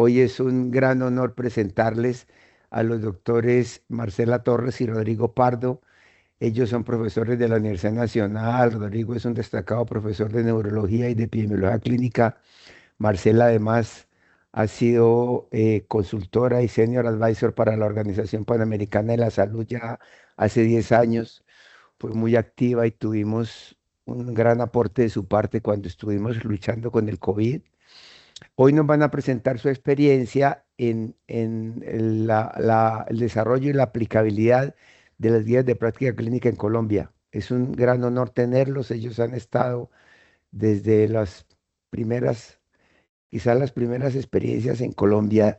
Hoy es un gran honor presentarles a los doctores Marcela Torres y Rodrigo Pardo. Ellos son profesores de la Universidad Nacional. Rodrigo es un destacado profesor de neurología y de epidemiología clínica. Marcela además ha sido consultora y senior advisor para la Organización Panamericana de la Salud ya hace 10 años. Fue muy activa y tuvimos un gran aporte de su parte cuando estuvimos luchando con el COVID. Hoy nos van a presentar su experiencia en el desarrollo y la aplicabilidad de las guías de práctica clínica en Colombia. Es un gran honor tenerlos. Ellos han estado desde las primeras, quizás las primeras experiencias en Colombia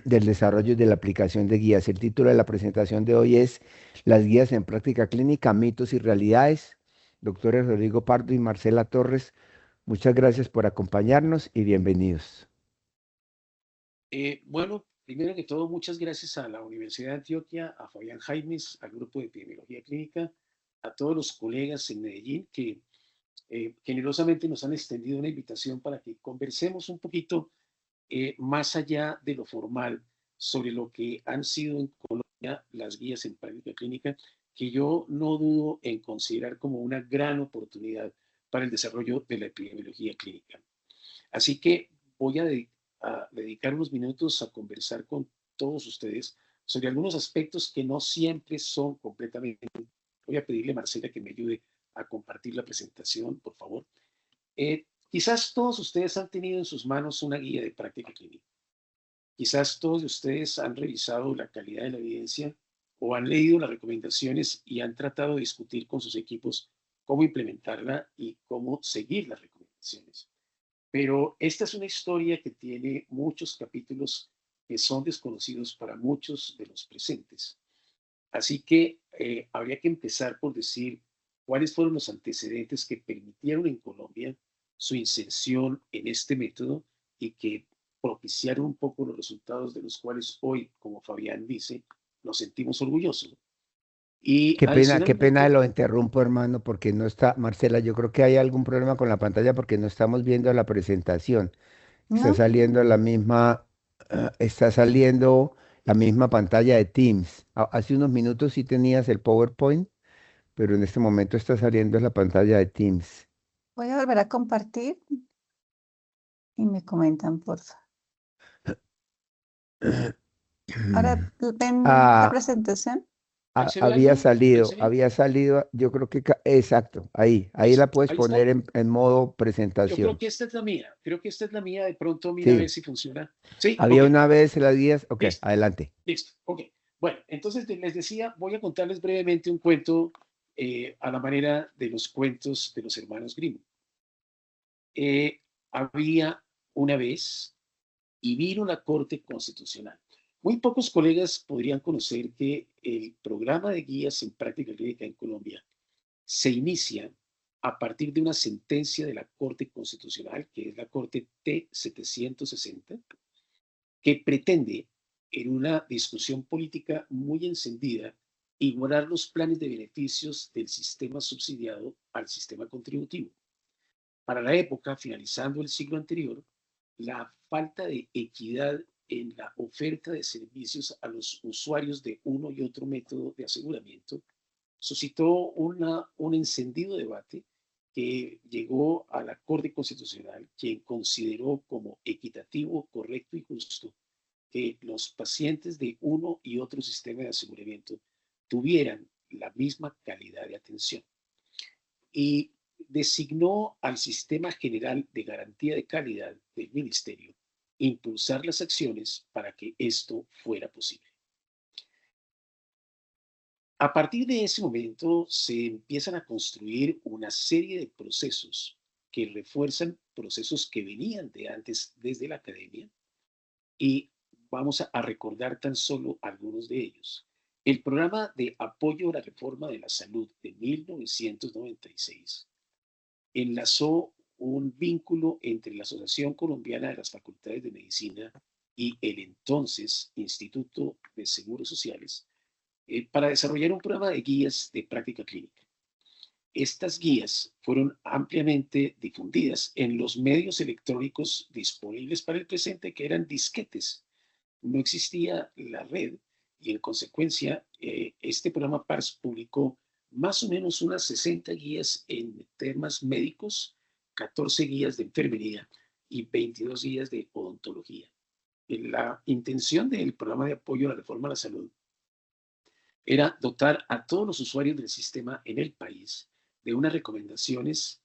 del desarrollo y de la aplicación de guías. El título de la presentación de hoy es Las guías en práctica clínica, mitos y realidades. Doctores Rodrigo Pardo y Marcela Torres, muchas gracias por acompañarnos y bienvenidos. Bueno, primero que todo, muchas gracias a la Universidad de Antioquia, a Fabián Jaimes, al grupo de epidemiología clínica, a todos los colegas en Medellín que generosamente nos han extendido una invitación para que conversemos un poquito más allá de lo formal sobre lo que han sido en Colombia las guías en práctica clínica, que yo no dudo en considerar como una gran oportunidad para el desarrollo de la epidemiología clínica. Así que voy a dedicar unos minutos a conversar con todos ustedes sobre algunos aspectos que no siempre son completamente. Voy a pedirle a Marcela que me ayude a compartir la presentación, por favor. Quizás todos ustedes han tenido en sus manos una guía de práctica clínica. Quizás todos de ustedes han revisado la calidad de la evidencia o han leído las recomendaciones y han tratado de discutir con sus equipos cómo implementarla y cómo seguir las recomendaciones. Pero esta es una historia que tiene muchos capítulos que son desconocidos para muchos de los presentes. Así que habría que empezar por decir cuáles fueron los antecedentes que permitieron en Colombia su inserción en este método y que propiciaron un poco los resultados de los cuales hoy, como Fabián dice, nos sentimos orgullosos. Y Qué pena adicionalmente, lo interrumpo, hermano, porque no está, Marcela, yo creo que hay algún problema con la pantalla porque no estamos viendo la presentación. Está ¿No? saliendo la misma, está saliendo la misma pantalla de Teams. Hace unos minutos sí tenías el PowerPoint, pero en este momento está saliendo la pantalla de Teams. Voy a volver a compartir y me comentan, por favor. Ahora ven la Ah, presentación. ahí se ve algo, Marcela. había salido, yo creo que, exacto, ahí la puedes Ahí está. poner en modo Yo creo presentación. que esta es la mía. Creo que esta es la mía. De pronto mira a ver Sí, si funciona. Sí, había ok. una vez las guías, ok, Listo, adelante. listo. Ok. Bueno, entonces les decía, voy a contarles brevemente un cuento a la manera de los cuentos de los hermanos Grimm. Había una vez y vino la Corte Constitucional. Muy pocos colegas podrían conocer que el programa de guías en práctica clínica en Colombia se inicia a partir de una sentencia de la Corte Constitucional, que es la Corte T-760, que pretende, en una discusión política muy encendida, ignorar los planes de beneficios del sistema subsidiado al sistema contributivo. Para la época, finalizando el siglo anterior, la falta de equidad en la oferta de servicios a los usuarios de uno y otro método de aseguramiento suscitó un encendido debate que llegó a la Corte Constitucional, quien consideró como equitativo, correcto y justo que los pacientes de uno y otro sistema de aseguramiento tuvieran la misma calidad de atención y designó al Sistema General de Garantía de Calidad del Ministerio impulsar las acciones para que esto fuera posible. A partir de ese momento se empiezan a construir una serie de procesos que refuerzan procesos que venían de antes desde la academia y vamos a recordar tan solo algunos de ellos. El programa de apoyo a la reforma de la salud de 1996 enlazó un vínculo entre la Asociación Colombiana de las Facultades de Medicina y el entonces Instituto de Seguros Sociales para desarrollar un programa de guías de práctica clínica. Estas guías fueron ampliamente difundidas en los medios electrónicos disponibles para el presente, que eran disquetes. No existía la red y en consecuencia este programa PARS publicó más o menos unas 60 guías en temas médicos, 14 guías de enfermería y 22 guías de odontología. La intención del programa de apoyo a la reforma a la salud era dotar a todos los usuarios del sistema en el país de unas recomendaciones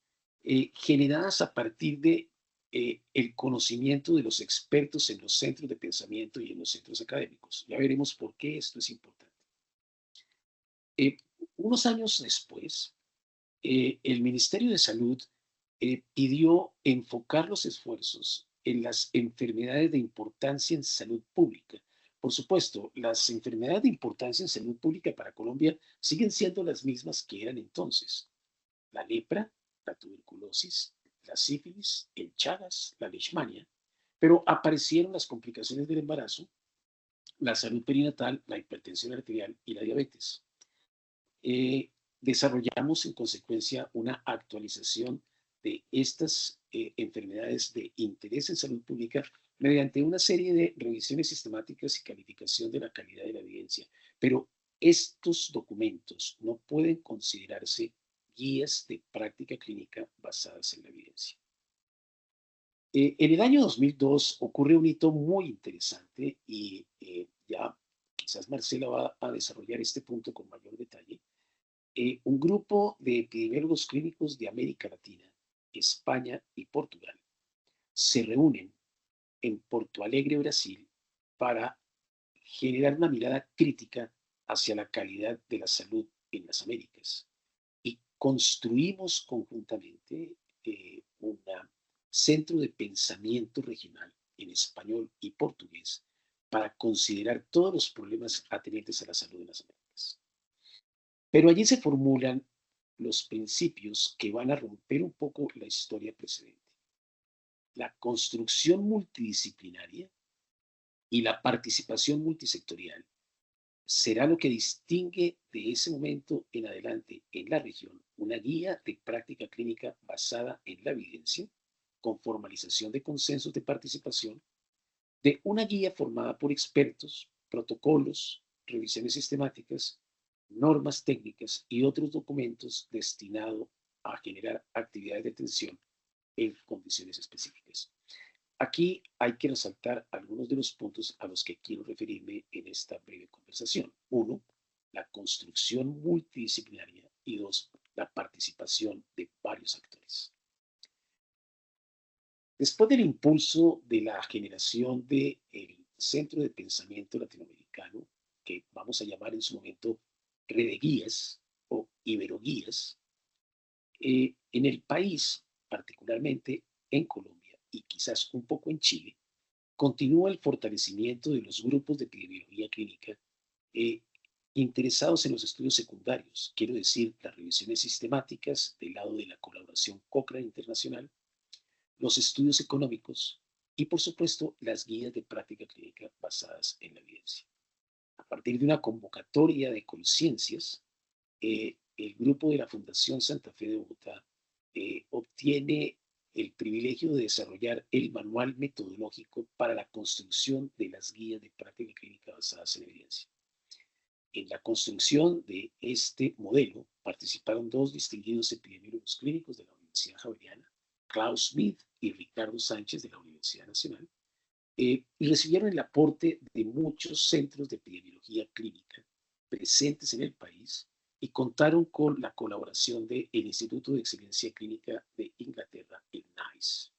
generadas a partir de el conocimiento de los expertos en los centros de pensamiento y en los centros académicos. Ya veremos por qué esto es importante. Unos años después, el Ministerio de Salud pidió enfocar los esfuerzos en las enfermedades de importancia en salud pública. Por supuesto, las enfermedades de importancia en salud pública para Colombia siguen siendo las mismas que eran entonces. La lepra, la tuberculosis, la sífilis, el Chagas, la leishmania, pero aparecieron las complicaciones del embarazo, la salud perinatal, la hipertensión arterial y la diabetes. Desarrollamos en consecuencia una actualización de estas enfermedades de interés en salud pública mediante una serie de revisiones sistemáticas y calificación de la calidad de la evidencia. Pero estos documentos no pueden considerarse guías de práctica clínica basadas en la evidencia. En el año 2002 ocurre un hito muy interesante y ya quizás Marcela va a desarrollar este punto con mayor detalle. Un grupo de epidemiólogos clínicos de América Latina, España y Portugal se reúnen en Porto Alegre, Brasil, para generar una mirada crítica hacia la calidad de la salud en las Américas. Y construimos conjuntamente un centro de pensamiento regional en español y portugués para considerar todos los problemas atendientes a la salud en las Américas. Pero allí se formulan los principios que van a romper un poco la historia precedente. La construcción multidisciplinaria y la participación multisectorial será lo que distingue de ese momento en adelante en la región una guía de práctica clínica basada en la evidencia, con formalización de consensos de participación, de una guía formada por expertos, protocolos, revisiones sistemáticas, normas técnicas y otros documentos destinados a generar actividades de atención en condiciones específicas. Aquí hay que resaltar algunos de los puntos a los que quiero referirme en esta breve conversación. Uno, la construcción multidisciplinaria y dos, la participación de varios actores. Después del impulso de la generación del Centro de Pensamiento Latinoamericano, que vamos a llamar en su momento Redeguías o Iberoguías, en el país, particularmente en Colombia y quizás un poco en Chile, continúa el fortalecimiento de los grupos de epidemiología clínica interesados en los estudios secundarios, quiero decir, las revisiones sistemáticas del lado de la colaboración Cochrane Internacional, los estudios económicos y, por supuesto, las guías de práctica clínica basadas en la evidencia. A partir de una convocatoria de conciencias, el grupo de la Fundación Santa Fe de Bogotá obtiene el privilegio de desarrollar el manual metodológico para la construcción de las guías de práctica clínica basadas en evidencia. En la construcción de este modelo participaron dos distinguidos epidemiólogos clínicos de la Universidad Javeriana, Klaus Smith y Ricardo Sánchez de la Universidad Nacional, y recibieron el aporte de muchos centros de epidemiología clínica presentes en el país y contaron con la colaboración del Instituto de Excelencia Clínica de Inglaterra, el NICE.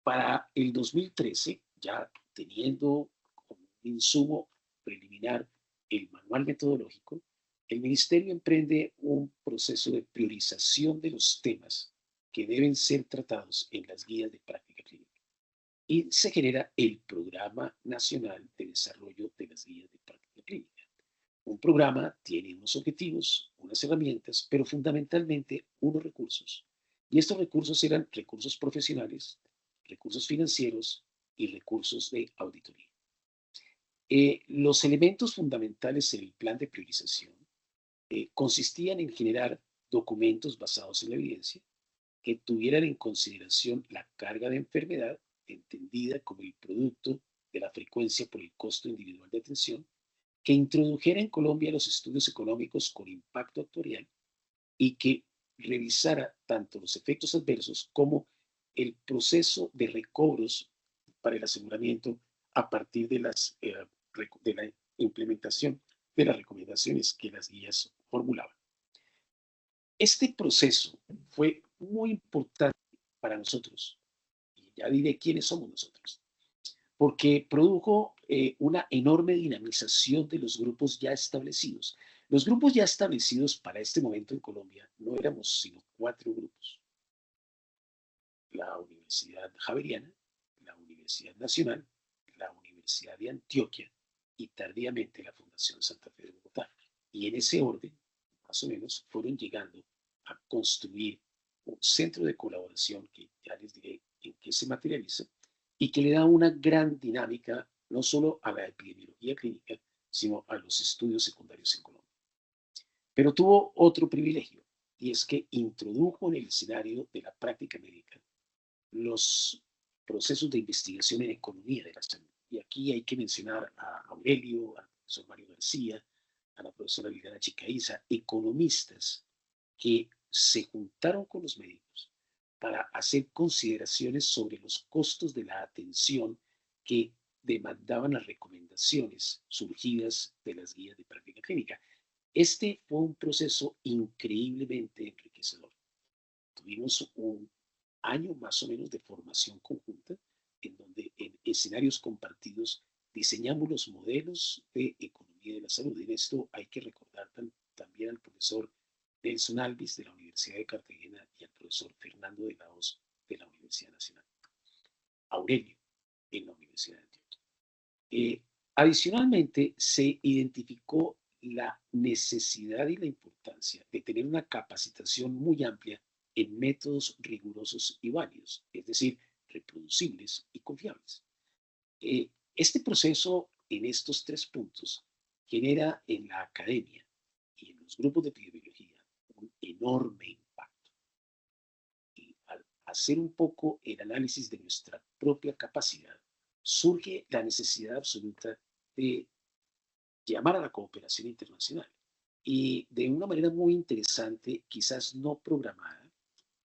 Para el 2013, ya teniendo como insumo preliminar el manual metodológico, el Ministerio emprende un proceso de priorización de los temas que deben ser tratados en las guías de práctica clínica. Y se genera el Programa Nacional de Desarrollo de las Guías de Práctica Clínica. Un programa tiene unos objetivos, unas herramientas, pero fundamentalmente unos recursos. Y estos recursos eran recursos profesionales, recursos financieros y recursos de auditoría. Los elementos fundamentales en el plan de priorización consistían en generar documentos basados en la evidencia que tuvieran en consideración la carga de enfermedad entendida como el producto de la frecuencia por el costo individual de atención, que introdujera en Colombia los estudios económicos con impacto actuarial y que revisara tanto los efectos adversos como el proceso de recobros para el aseguramiento a partir de la implementación de las recomendaciones que las guías formulaban. Este proceso fue muy importante para nosotros, y ya diré quiénes somos nosotros, porque produjo una enorme dinamización de los grupos ya establecidos. Los grupos ya establecidos para este momento en Colombia no éramos sino 4 grupos: la Universidad Javeriana, la Universidad Nacional, la Universidad de Antioquia y tardíamente la Fundación Santa Fe de Bogotá. Y en ese orden, más o menos, fueron llegando a construir un centro de colaboración que ya les diré en qué se materializa y que le da una gran dinámica no solo a la epidemiología clínica, sino a los estudios secundarios en Colombia. Pero tuvo otro privilegio, y es que introdujo en el escenario de la práctica médica los procesos de investigación en economía de la salud. Y aquí hay que mencionar a Aurelio, al profesor Mario García, a la profesora Liliana Chicaiza, economistas que se juntaron con los médicos para hacer consideraciones sobre los costos de la atención que demandaban las recomendaciones surgidas de las guías de práctica clínica. Este fue un proceso increíblemente enriquecedor. Tuvimos un año más o menos de formación conjunta, en donde en escenarios compartidos diseñamos los modelos de economía de la salud. En esto hay que recordar también al profesor Nelson Alvis de la Universidad de Cartagena y al profesor Fernando de la Hoz de la Universidad Nacional. Aurelio en la Universidad de Antioquia. Adicionalmente, se identificó la necesidad y la importancia de tener una capacitación muy amplia en métodos rigurosos y válidos, es decir, reproducibles y confiables. Este proceso en estos 3 puntos genera en la academia y en los grupos de epidemiología un enorme impacto. Y al hacer un poco el análisis de nuestra propia capacidad, surge la necesidad absoluta de llamar a la cooperación internacional. Y de una manera muy interesante, quizás no programada,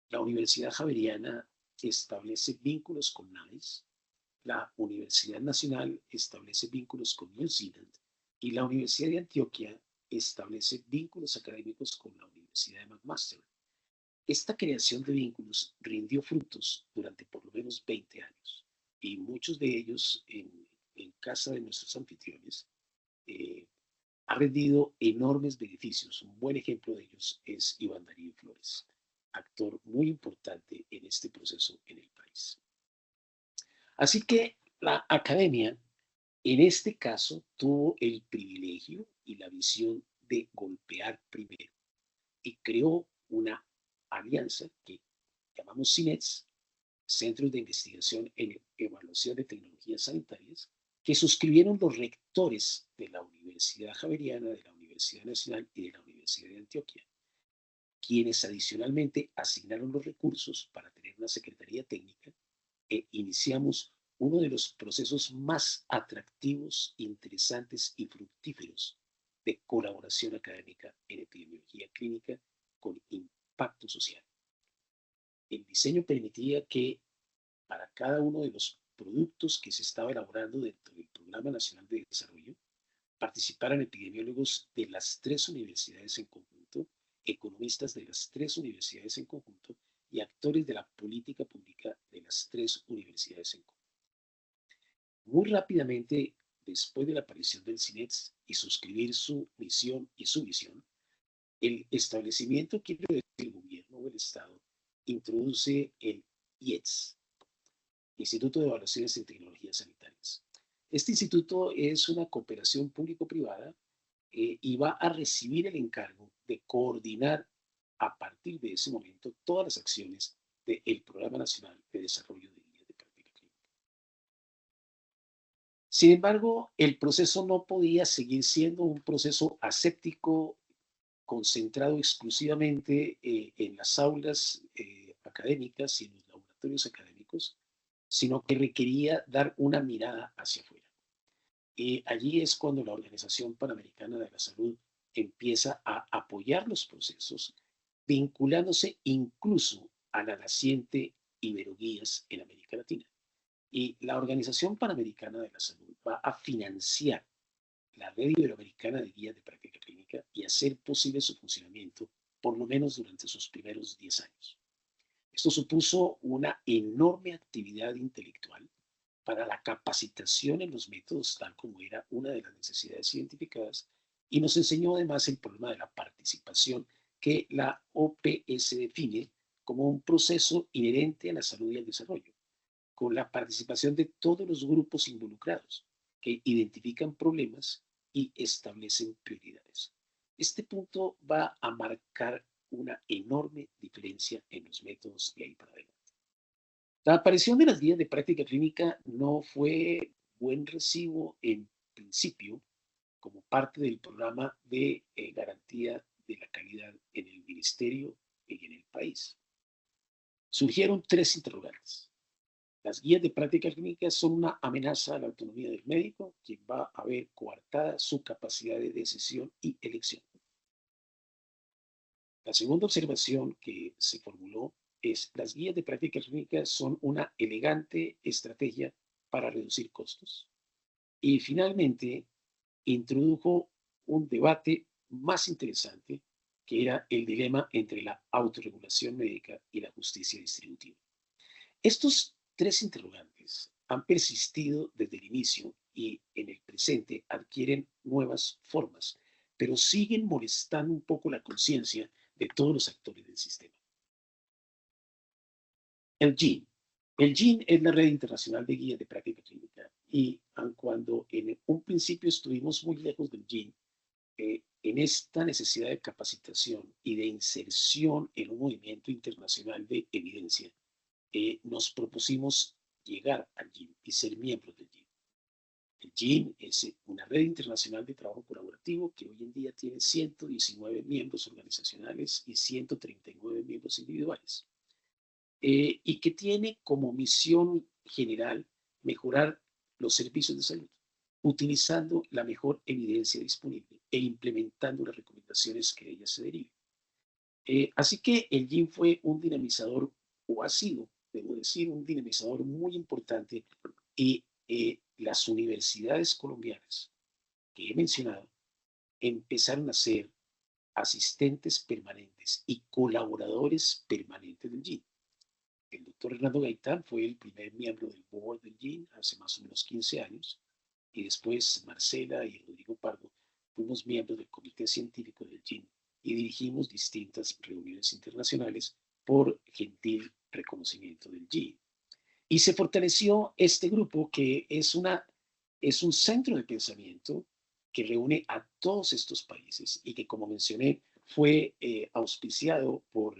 la Universidad Javeriana establece vínculos con NICE, la Universidad Nacional establece vínculos con New Zealand y la Universidad de Antioquia establece vínculos académicos con la Universidad de McMaster. Esta creación de vínculos rindió frutos durante por lo menos 20 años y muchos de ellos en casa de nuestros anfitriones ha rendido enormes beneficios. Un buen ejemplo de ellos es Iván Darío Flores, actor muy importante en este proceso en el país. Así que la academia, en este caso, tuvo el privilegio y la visión de golpear primero y creó una alianza que llamamos CINETS, Centros de Investigación en Evaluación de Tecnologías Sanitarias, que suscribieron los rectores de la Universidad Javeriana, de la Universidad Nacional y de la Universidad de Antioquia, quienes adicionalmente asignaron los recursos para tener una secretaría técnica e iniciamos uno de los procesos más atractivos, interesantes y fructíferos de colaboración académica en epidemiología clínica con impacto social. El diseño permitía que para cada uno de los productos que se estaba elaborando dentro del Programa Nacional de Desarrollo, participaran epidemiólogos de las 3 universidades en conjunto, economistas de las 3 universidades en conjunto y actores de la política pública de las 3 universidades en conjunto. Muy rápidamente, después de la aparición del CINETS y suscribir su misión y su visión, el establecimiento, quiero decir, el gobierno o el Estado, introduce el IETS, Instituto de Evaluaciones en Tecnologías Sanitarias. Este instituto es una cooperación público-privada y va a recibir el encargo de coordinar a partir de ese momento todas las acciones del Programa Nacional de Desarrollo de Guías de Práctica Clínica. Sin embargo, el proceso no podía seguir siendo un proceso aséptico concentrado exclusivamente en las aulas académicas y en los laboratorios académicos, sino que requería dar una mirada hacia afuera. Allí es cuando la Organización Panamericana de la Salud empieza a apoyar los procesos, vinculándose incluso a la naciente Iberoguías en América Latina. Y la Organización Panamericana de la Salud va a financiar la Red Iberoamericana de Guías de Práctica Clínica y hacer posible su funcionamiento, por lo menos durante sus primeros 10 años. Esto supuso una enorme actividad intelectual para la capacitación en los métodos, tal como era una de las necesidades identificadas, y nos enseñó además el problema de la participación que la OPS define como un proceso inherente a la salud y al desarrollo, con la participación de todos los grupos involucrados, que identifican problemas y establecen prioridades. Este punto va a marcar una enorme diferencia en los métodos de ahí para adelante. La aparición de las guías de práctica clínica no fue buen recibo en principio como parte del programa de garantía de la calidad en el ministerio y en el país. Surgieron tres interrogantes. Las guías de práctica clínica son una amenaza a la autonomía del médico, quien va a ver coartada su capacidad de decisión y elección. La segunda observación que se formuló es: las guías de práctica clínica son una elegante estrategia para reducir costos. Y finalmente, introdujo un debate más interesante, que era el dilema entre la autorregulación médica y la justicia distributiva. Estos tres interrogantes han persistido desde el inicio y en el presente adquieren nuevas formas, pero siguen molestando un poco la conciencia de todos los actores del sistema. El GIN. El GIN es la Red Internacional de Guías de Práctica Clínica, y aun cuando en un principio estuvimos muy lejos del GIN, en esta necesidad de capacitación y de inserción en un movimiento internacional de evidencia, nos propusimos llegar al GIN y ser miembros del GIN. El GIN es una red internacional de trabajo colaborativo que hoy en día tiene 119 miembros organizacionales y 139 miembros individuales, y que tiene como misión general mejorar los servicios de salud, utilizando la mejor evidencia disponible e implementando las recomendaciones que de ellas se deriven. Así que el GIN fue un dinamizador, o ha sido, debo decir, un dinamizador muy importante, y las universidades colombianas que he mencionado empezaron a ser asistentes permanentes y colaboradores permanentes del GIN. El doctor Hernando Gaitán fue el primer miembro del board del GIN hace más o menos 15 años, y después Marcela y Rodrigo Pardo fuimos miembros del comité científico del GIN y dirigimos distintas reuniones internacionales por gentil reconocimiento del GIN. Y se fortaleció este grupo, que es un centro de pensamiento que reúne a todos estos países y que, como mencioné, fue auspiciado por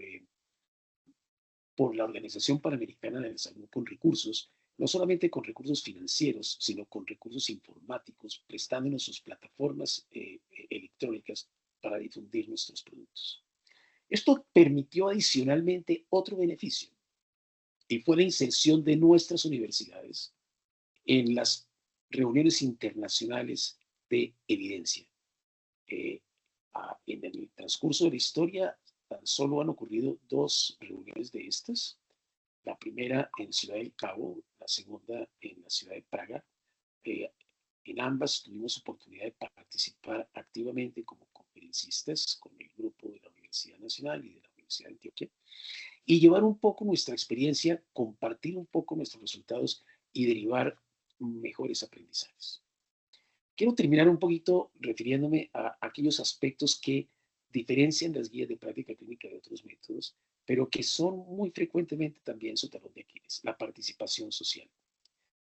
la Organización Panamericana de la Salud con recursos, no solamente con recursos financieros, sino con recursos informáticos, prestándonos sus plataformas electrónicas para difundir nuestros productos. Esto permitió adicionalmente otro beneficio, y fue la inserción de nuestras universidades en las reuniones internacionales de evidencia. En el transcurso de la historia, tan solo han ocurrido 2 reuniones de estas. La primera en Ciudad del Cabo, la segunda en la ciudad de Praga. En ambas tuvimos oportunidad de participar activamente como conferencistas con el grupo de la Universidad Nacional y de la Universidad de Antioquia, y llevar un poco nuestra experiencia, compartir un poco nuestros resultados y derivar mejores aprendizajes. Quiero terminar un poquito refiriéndome a aquellos aspectos que diferencian las guías de práctica clínica de otros métodos, pero que son muy frecuentemente también su talón de Aquiles: la participación social.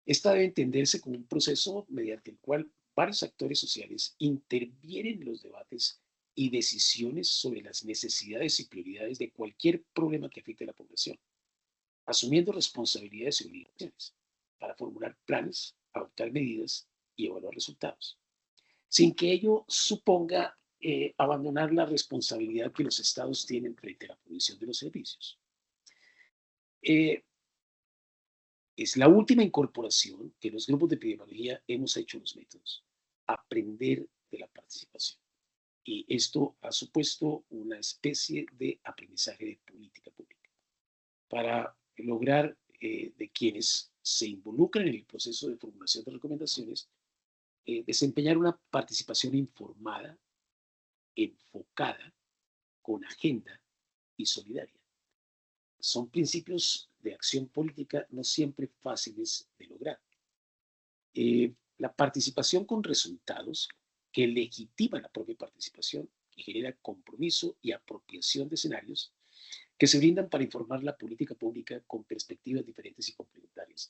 Esta debe entenderse como un proceso mediante el cual varios actores sociales intervienen en los debates y decisiones sobre las necesidades y prioridades de cualquier problema que afecte a la población, asumiendo responsabilidades y obligaciones para formular planes, adoptar medidas y evaluar resultados, sin que ello suponga abandonar la responsabilidad que los estados tienen frente a la provisión de los servicios. Es la última incorporación que los grupos de epidemiología hemos hecho en los métodos, aprender de la participación. Y esto ha supuesto una especie de aprendizaje de política pública para lograr de quienes se involucran en el proceso de formulación de recomendaciones, desempeñar una participación informada, enfocada, con agenda y solidaria. Son principios de acción política no siempre fáciles de lograr. La participación con resultados que legitiman la propia participación, que genera compromiso y apropiación de escenarios que se brindan para informar la política pública con perspectivas diferentes y complementarias.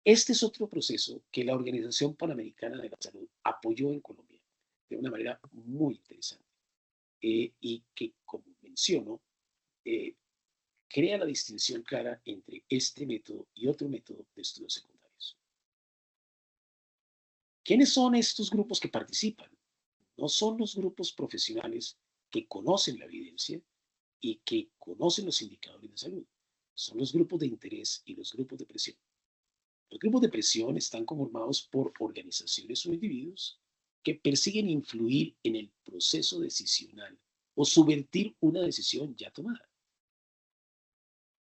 Este es otro proceso que la Organización Panamericana de la Salud apoyó en Colombia de una manera muy interesante y que, como menciono, crea la distinción clara entre este método y otro método de estudios secundarios. ¿Quiénes son estos grupos que participan? No son los grupos profesionales que conocen la evidencia y que conocen los indicadores de salud. Son los grupos de interés y los grupos de presión. Los grupos de presión están conformados por organizaciones o individuos que persiguen influir en el proceso decisional o subvertir una decisión ya tomada.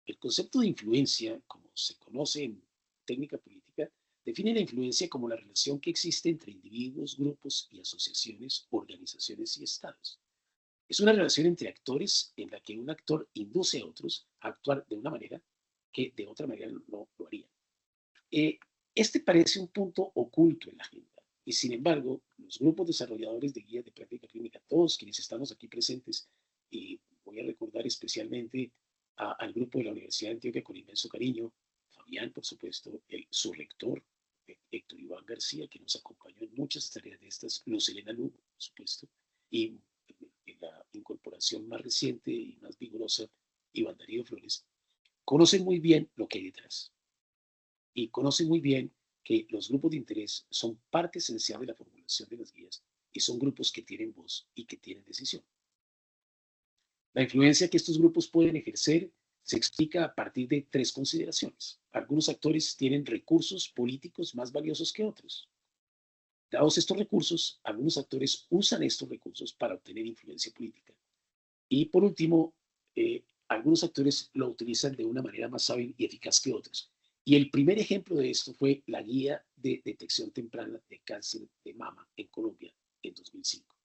El concepto de influencia, como se conoce en técnica política, define la influencia como la relación que existe entre individuos, grupos y asociaciones, organizaciones y estados. Es una relación entre actores en la que un actor induce a otros a actuar de una manera que de otra manera no lo harían. Este parece un punto oculto en la agenda y sin embargo los grupos desarrolladores de guías de práctica clínica, todos quienes estamos aquí presentes, y voy a recordar especialmente al grupo de la Universidad de Antioquia con inmenso cariño, Fabián, por supuesto, su rector, Héctor Iván García, que nos acompañó en muchas tareas de estas, Luz Elena Lugo, por supuesto, y en la incorporación más reciente y más vigorosa, Iván Darío Flores, conocen muy bien lo que hay detrás y conocen muy bien que los grupos de interés son parte esencial de la formulación de las guías y son grupos que tienen voz y que tienen decisión. La influencia que estos grupos pueden ejercer se explica a partir de tres consideraciones. Algunos actores tienen recursos políticos más valiosos que otros. Dados estos recursos, algunos actores usan estos recursos para obtener influencia política. Y por último, algunos actores lo utilizan de una manera más hábil y eficaz que otros. Y el primer ejemplo de esto fue la Guía de Detección Temprana de Cáncer de Mama en Colombia en 2005,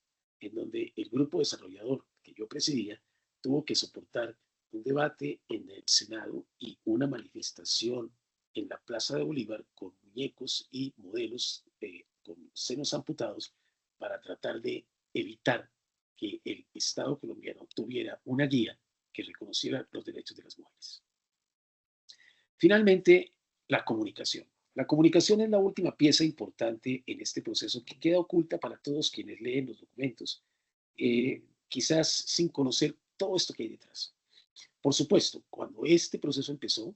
en donde el grupo desarrollador que yo presidía tuvo que soportar un debate en el Senado y una manifestación en la Plaza de Bolívar con muñecos y modelos con senos amputados para tratar de evitar que el Estado colombiano tuviera una guía que reconociera los derechos de las mujeres. Finalmente, la comunicación. La comunicación es la última pieza importante en este proceso que queda oculta para todos quienes leen los documentos, quizás sin conocer todo esto que hay detrás. Por supuesto, cuando este proceso empezó,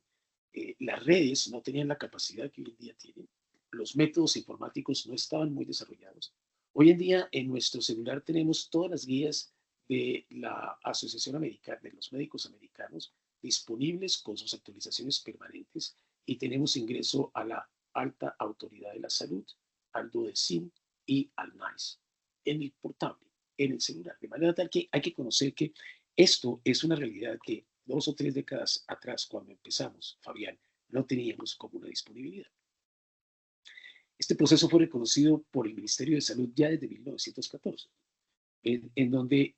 las redes no tenían la capacidad que hoy en día tienen, los métodos informáticos no estaban muy desarrollados. Hoy en día en nuestro celular tenemos todas las guías de la Asociación Americana, de los Médicos Americanos, disponibles con sus actualizaciones permanentes y tenemos ingreso a la Alta Autoridad de la Salud, al DODECIN y al NICE en el portable, en el celular. De manera tal que hay que conocer que esto es una realidad que 2 o 3 décadas atrás, cuando empezamos, Fabián, no teníamos como una disponibilidad. Este proceso fue reconocido por el Ministerio de Salud ya desde 1914, en donde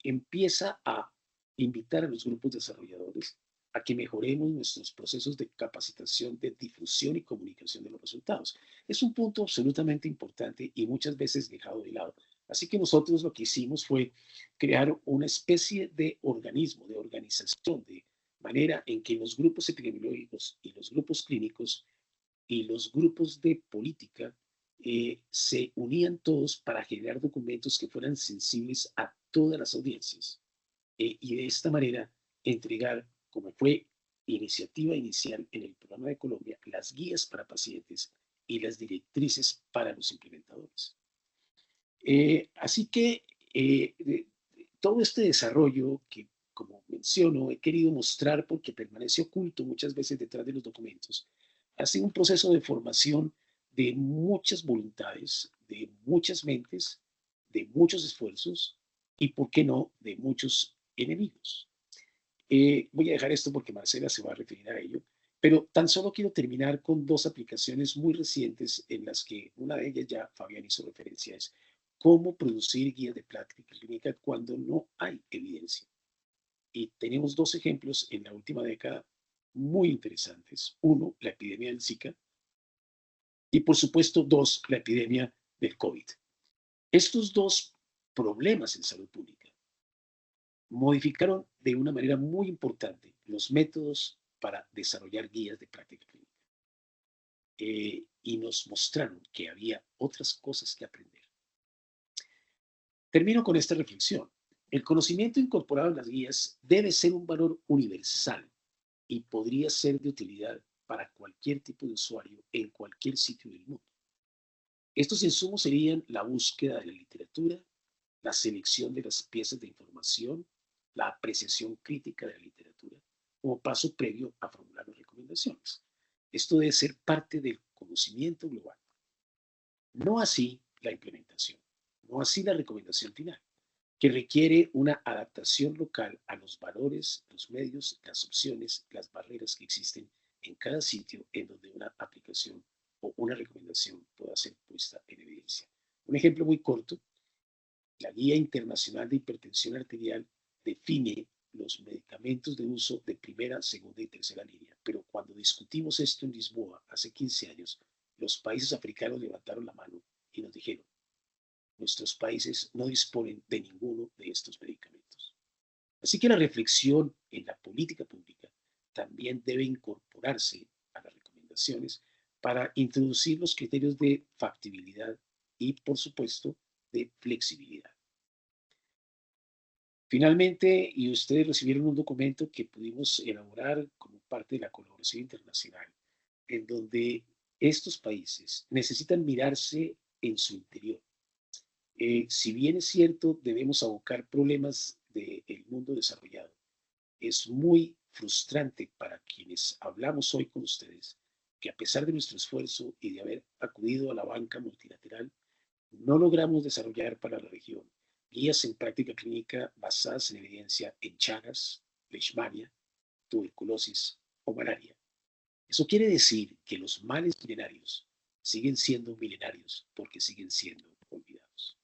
empieza a invitar a los grupos desarrolladores a que mejoremos nuestros procesos de capacitación, de difusión y comunicación de los resultados. Es un punto absolutamente importante y muchas veces dejado de lado. Así que nosotros lo que hicimos fue crear una especie de organismo, de organización, de manera en que los grupos epidemiológicos y los grupos clínicos y los grupos de política se unían todos para generar documentos que fueran sensibles a todas las audiencias y de esta manera entregar, como fue iniciativa inicial en el programa de Colombia, las guías para pacientes y las directrices para los implementadores. Así que Todo este desarrollo que, como menciono, he querido mostrar porque permanece oculto muchas veces detrás de los documentos, ha sido un proceso de formación de muchas voluntades, de muchas mentes, de muchos esfuerzos y, ¿por qué no?, de muchos enemigos. Voy a dejar esto porque Marcela se va a referir a ello, pero tan solo quiero terminar con dos aplicaciones muy recientes en las que una de ellas ya Fabián hizo referencia, es cómo producir guías de práctica clínica cuando no hay evidencia. Y tenemos dos ejemplos en la última década muy interesantes. Uno, la epidemia del Zika, y por supuesto, dos, la epidemia del COVID. Estos dos problemas en salud pública modificaron de una manera muy importante los métodos para desarrollar guías de práctica clínica. Y nos mostraron que había otras cosas que aprender. Termino con esta reflexión. El conocimiento incorporado en las guías debe ser un valor universal y podría ser de utilidad para cualquier tipo de usuario en cualquier sitio del mundo. Estos insumos serían la búsqueda de la literatura, la selección de las piezas de información, la apreciación crítica de la literatura, como paso previo a formular las recomendaciones. Esto debe ser parte del conocimiento global. No así la implementación, no así la recomendación final, que requiere una adaptación local a los valores, los medios, las opciones, las barreras que existen en cada sitio en donde una aplicación o una recomendación pueda ser puesta en evidencia. Un ejemplo muy corto, la Guía Internacional de Hipertensión Arterial define los medicamentos de uso de primera, segunda y tercera línea, pero cuando discutimos esto en Lisboa hace 15 años, los países africanos levantaron la mano y nos dijeron, nuestros países no disponen de ninguno de estos medicamentos. Así que la reflexión en la política pública también debe incorporarse a las recomendaciones para introducir los criterios de factibilidad y, por supuesto, de flexibilidad. Finalmente, y ustedes recibieron un documento que pudimos elaborar como parte de la colaboración internacional, en donde estos países necesitan mirarse en su interior. Si bien es cierto, debemos abocar problemas del mundo desarrollado, es muy frustrante para quienes hablamos hoy con ustedes que a pesar de nuestro esfuerzo y de haber acudido a la banca multilateral, no logramos desarrollar para la región guías en práctica clínica basadas en evidencia en Chagas, leishmania, tuberculosis o malaria. Eso quiere decir que los males milenarios siguen siendo milenarios porque siguen siendo olvidados.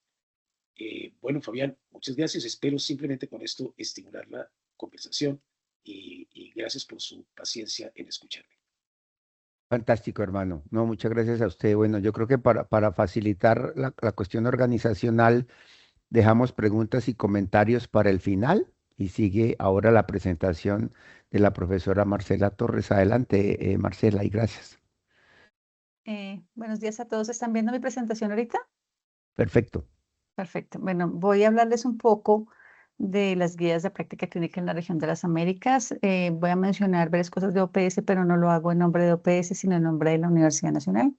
Bueno, Fabián, muchas gracias. Espero simplemente con esto estimular la conversación y gracias por su paciencia en escucharme. Fantástico, hermano. No, muchas gracias a usted. Bueno, yo creo que para facilitar la cuestión organizacional, dejamos preguntas y comentarios para el final y sigue ahora la presentación de la profesora Marcela Torres. Adelante, Marcela, y gracias. Buenos días a todos. ¿Están viendo mi presentación ahorita? Perfecto. Perfecto. Bueno, voy a hablarles un poco de las guías de práctica clínica en la región de las Américas. Voy a mencionar varias cosas de OPS, pero no lo hago en nombre de OPS, sino en nombre de la Universidad Nacional.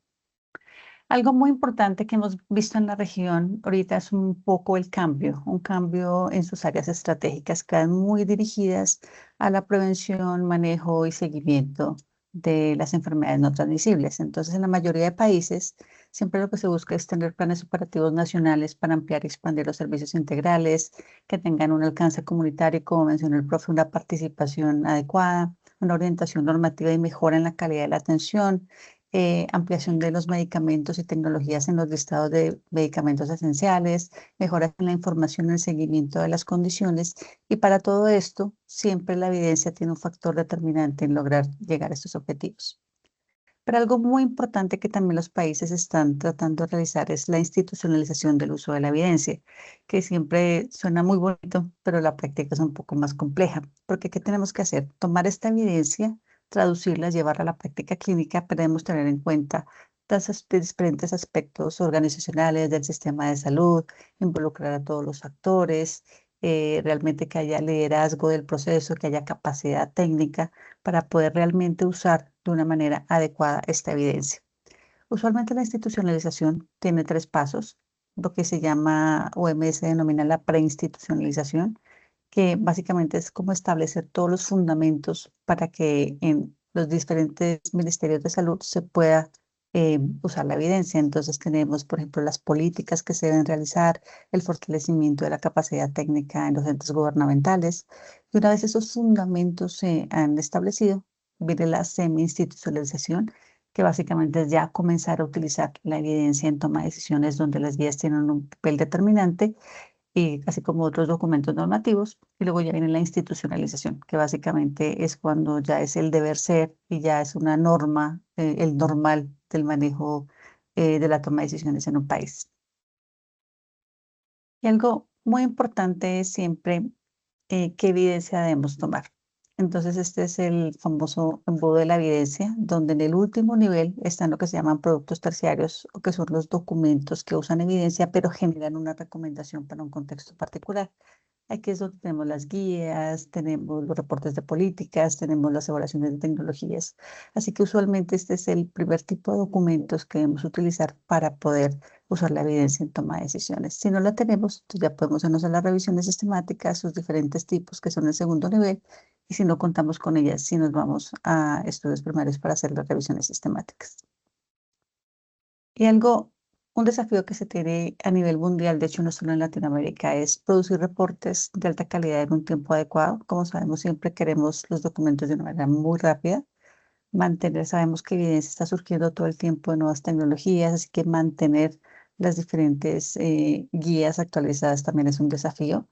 Algo muy importante que hemos visto en la región ahorita es un poco el cambio, un cambio en sus áreas estratégicas, que van muy dirigidas a la prevención, manejo y seguimiento de las enfermedades no transmisibles. Entonces, en la mayoría de países, siempre lo que se busca es tener planes operativos nacionales para ampliar y expandir los servicios integrales, que tengan un alcance comunitario, como mencionó el profe, una participación adecuada, una orientación normativa y mejora en la calidad de la atención, ampliación de los medicamentos y tecnologías en los listados de medicamentos esenciales, mejoras en la información y el seguimiento de las condiciones. Y para todo esto, siempre la evidencia tiene un factor determinante en lograr llegar a estos objetivos. Pero algo muy importante que también los países están tratando de realizar es la institucionalización del uso de la evidencia, que siempre suena muy bonito, pero la práctica es un poco más compleja. Porque ¿qué tenemos que hacer? Tomar esta evidencia, traducirla, llevarla a la práctica clínica, pero debemos tener en cuenta diferentes aspectos organizacionales del sistema de salud, involucrar a todos los actores, realmente que haya liderazgo del proceso, que haya capacidad técnica para poder realmente usar de una manera adecuada esta evidencia. Usualmente la institucionalización tiene 3 pasos. lo que se llama, OMS denomina la preinstitucionalización, que básicamente es como establecer todos los fundamentos para que en los diferentes ministerios de salud se pueda usar la evidencia. Entonces tenemos, por ejemplo, las políticas que se deben realizar, el fortalecimiento de la capacidad técnica en los entes gubernamentales. Y una vez esos fundamentos se han establecido, viene la semi-institucionalización, que básicamente es ya comenzar a utilizar la evidencia en toma de decisiones donde las guías tienen un papel determinante y así como otros documentos normativos. Y luego ya viene la institucionalización, que básicamente es cuando ya es el deber ser y ya es una norma, el normal del manejo de la toma de decisiones en un país. Y algo muy importante es siempre qué evidencia debemos tomar. Entonces, este es el famoso embudo de la evidencia, donde en el último nivel están lo que se llaman productos terciarios, o que son los documentos que usan evidencia, pero generan una recomendación para un contexto particular. Aquí es donde tenemos las guías, tenemos los reportes de políticas, tenemos las evaluaciones de tecnologías. Así que usualmente este es el primer tipo de documentos que debemos utilizar para poder usar la evidencia en toma de decisiones. Si no la tenemos, entonces ya podemos irnos a las revisiones sistemáticas, sus diferentes tipos que son el segundo nivel, y si no contamos con ellas, si nos vamos a estudios primarios para hacer las revisiones sistemáticas. Y un desafío que se tiene a nivel mundial, de hecho no solo en Latinoamérica, es producir reportes de alta calidad en un tiempo adecuado. Como sabemos, siempre queremos los documentos de una manera muy rápida. Sabemos que evidencia está surgiendo todo el tiempo de nuevas tecnologías, así que mantener las diferentes guías actualizadas también es un desafío.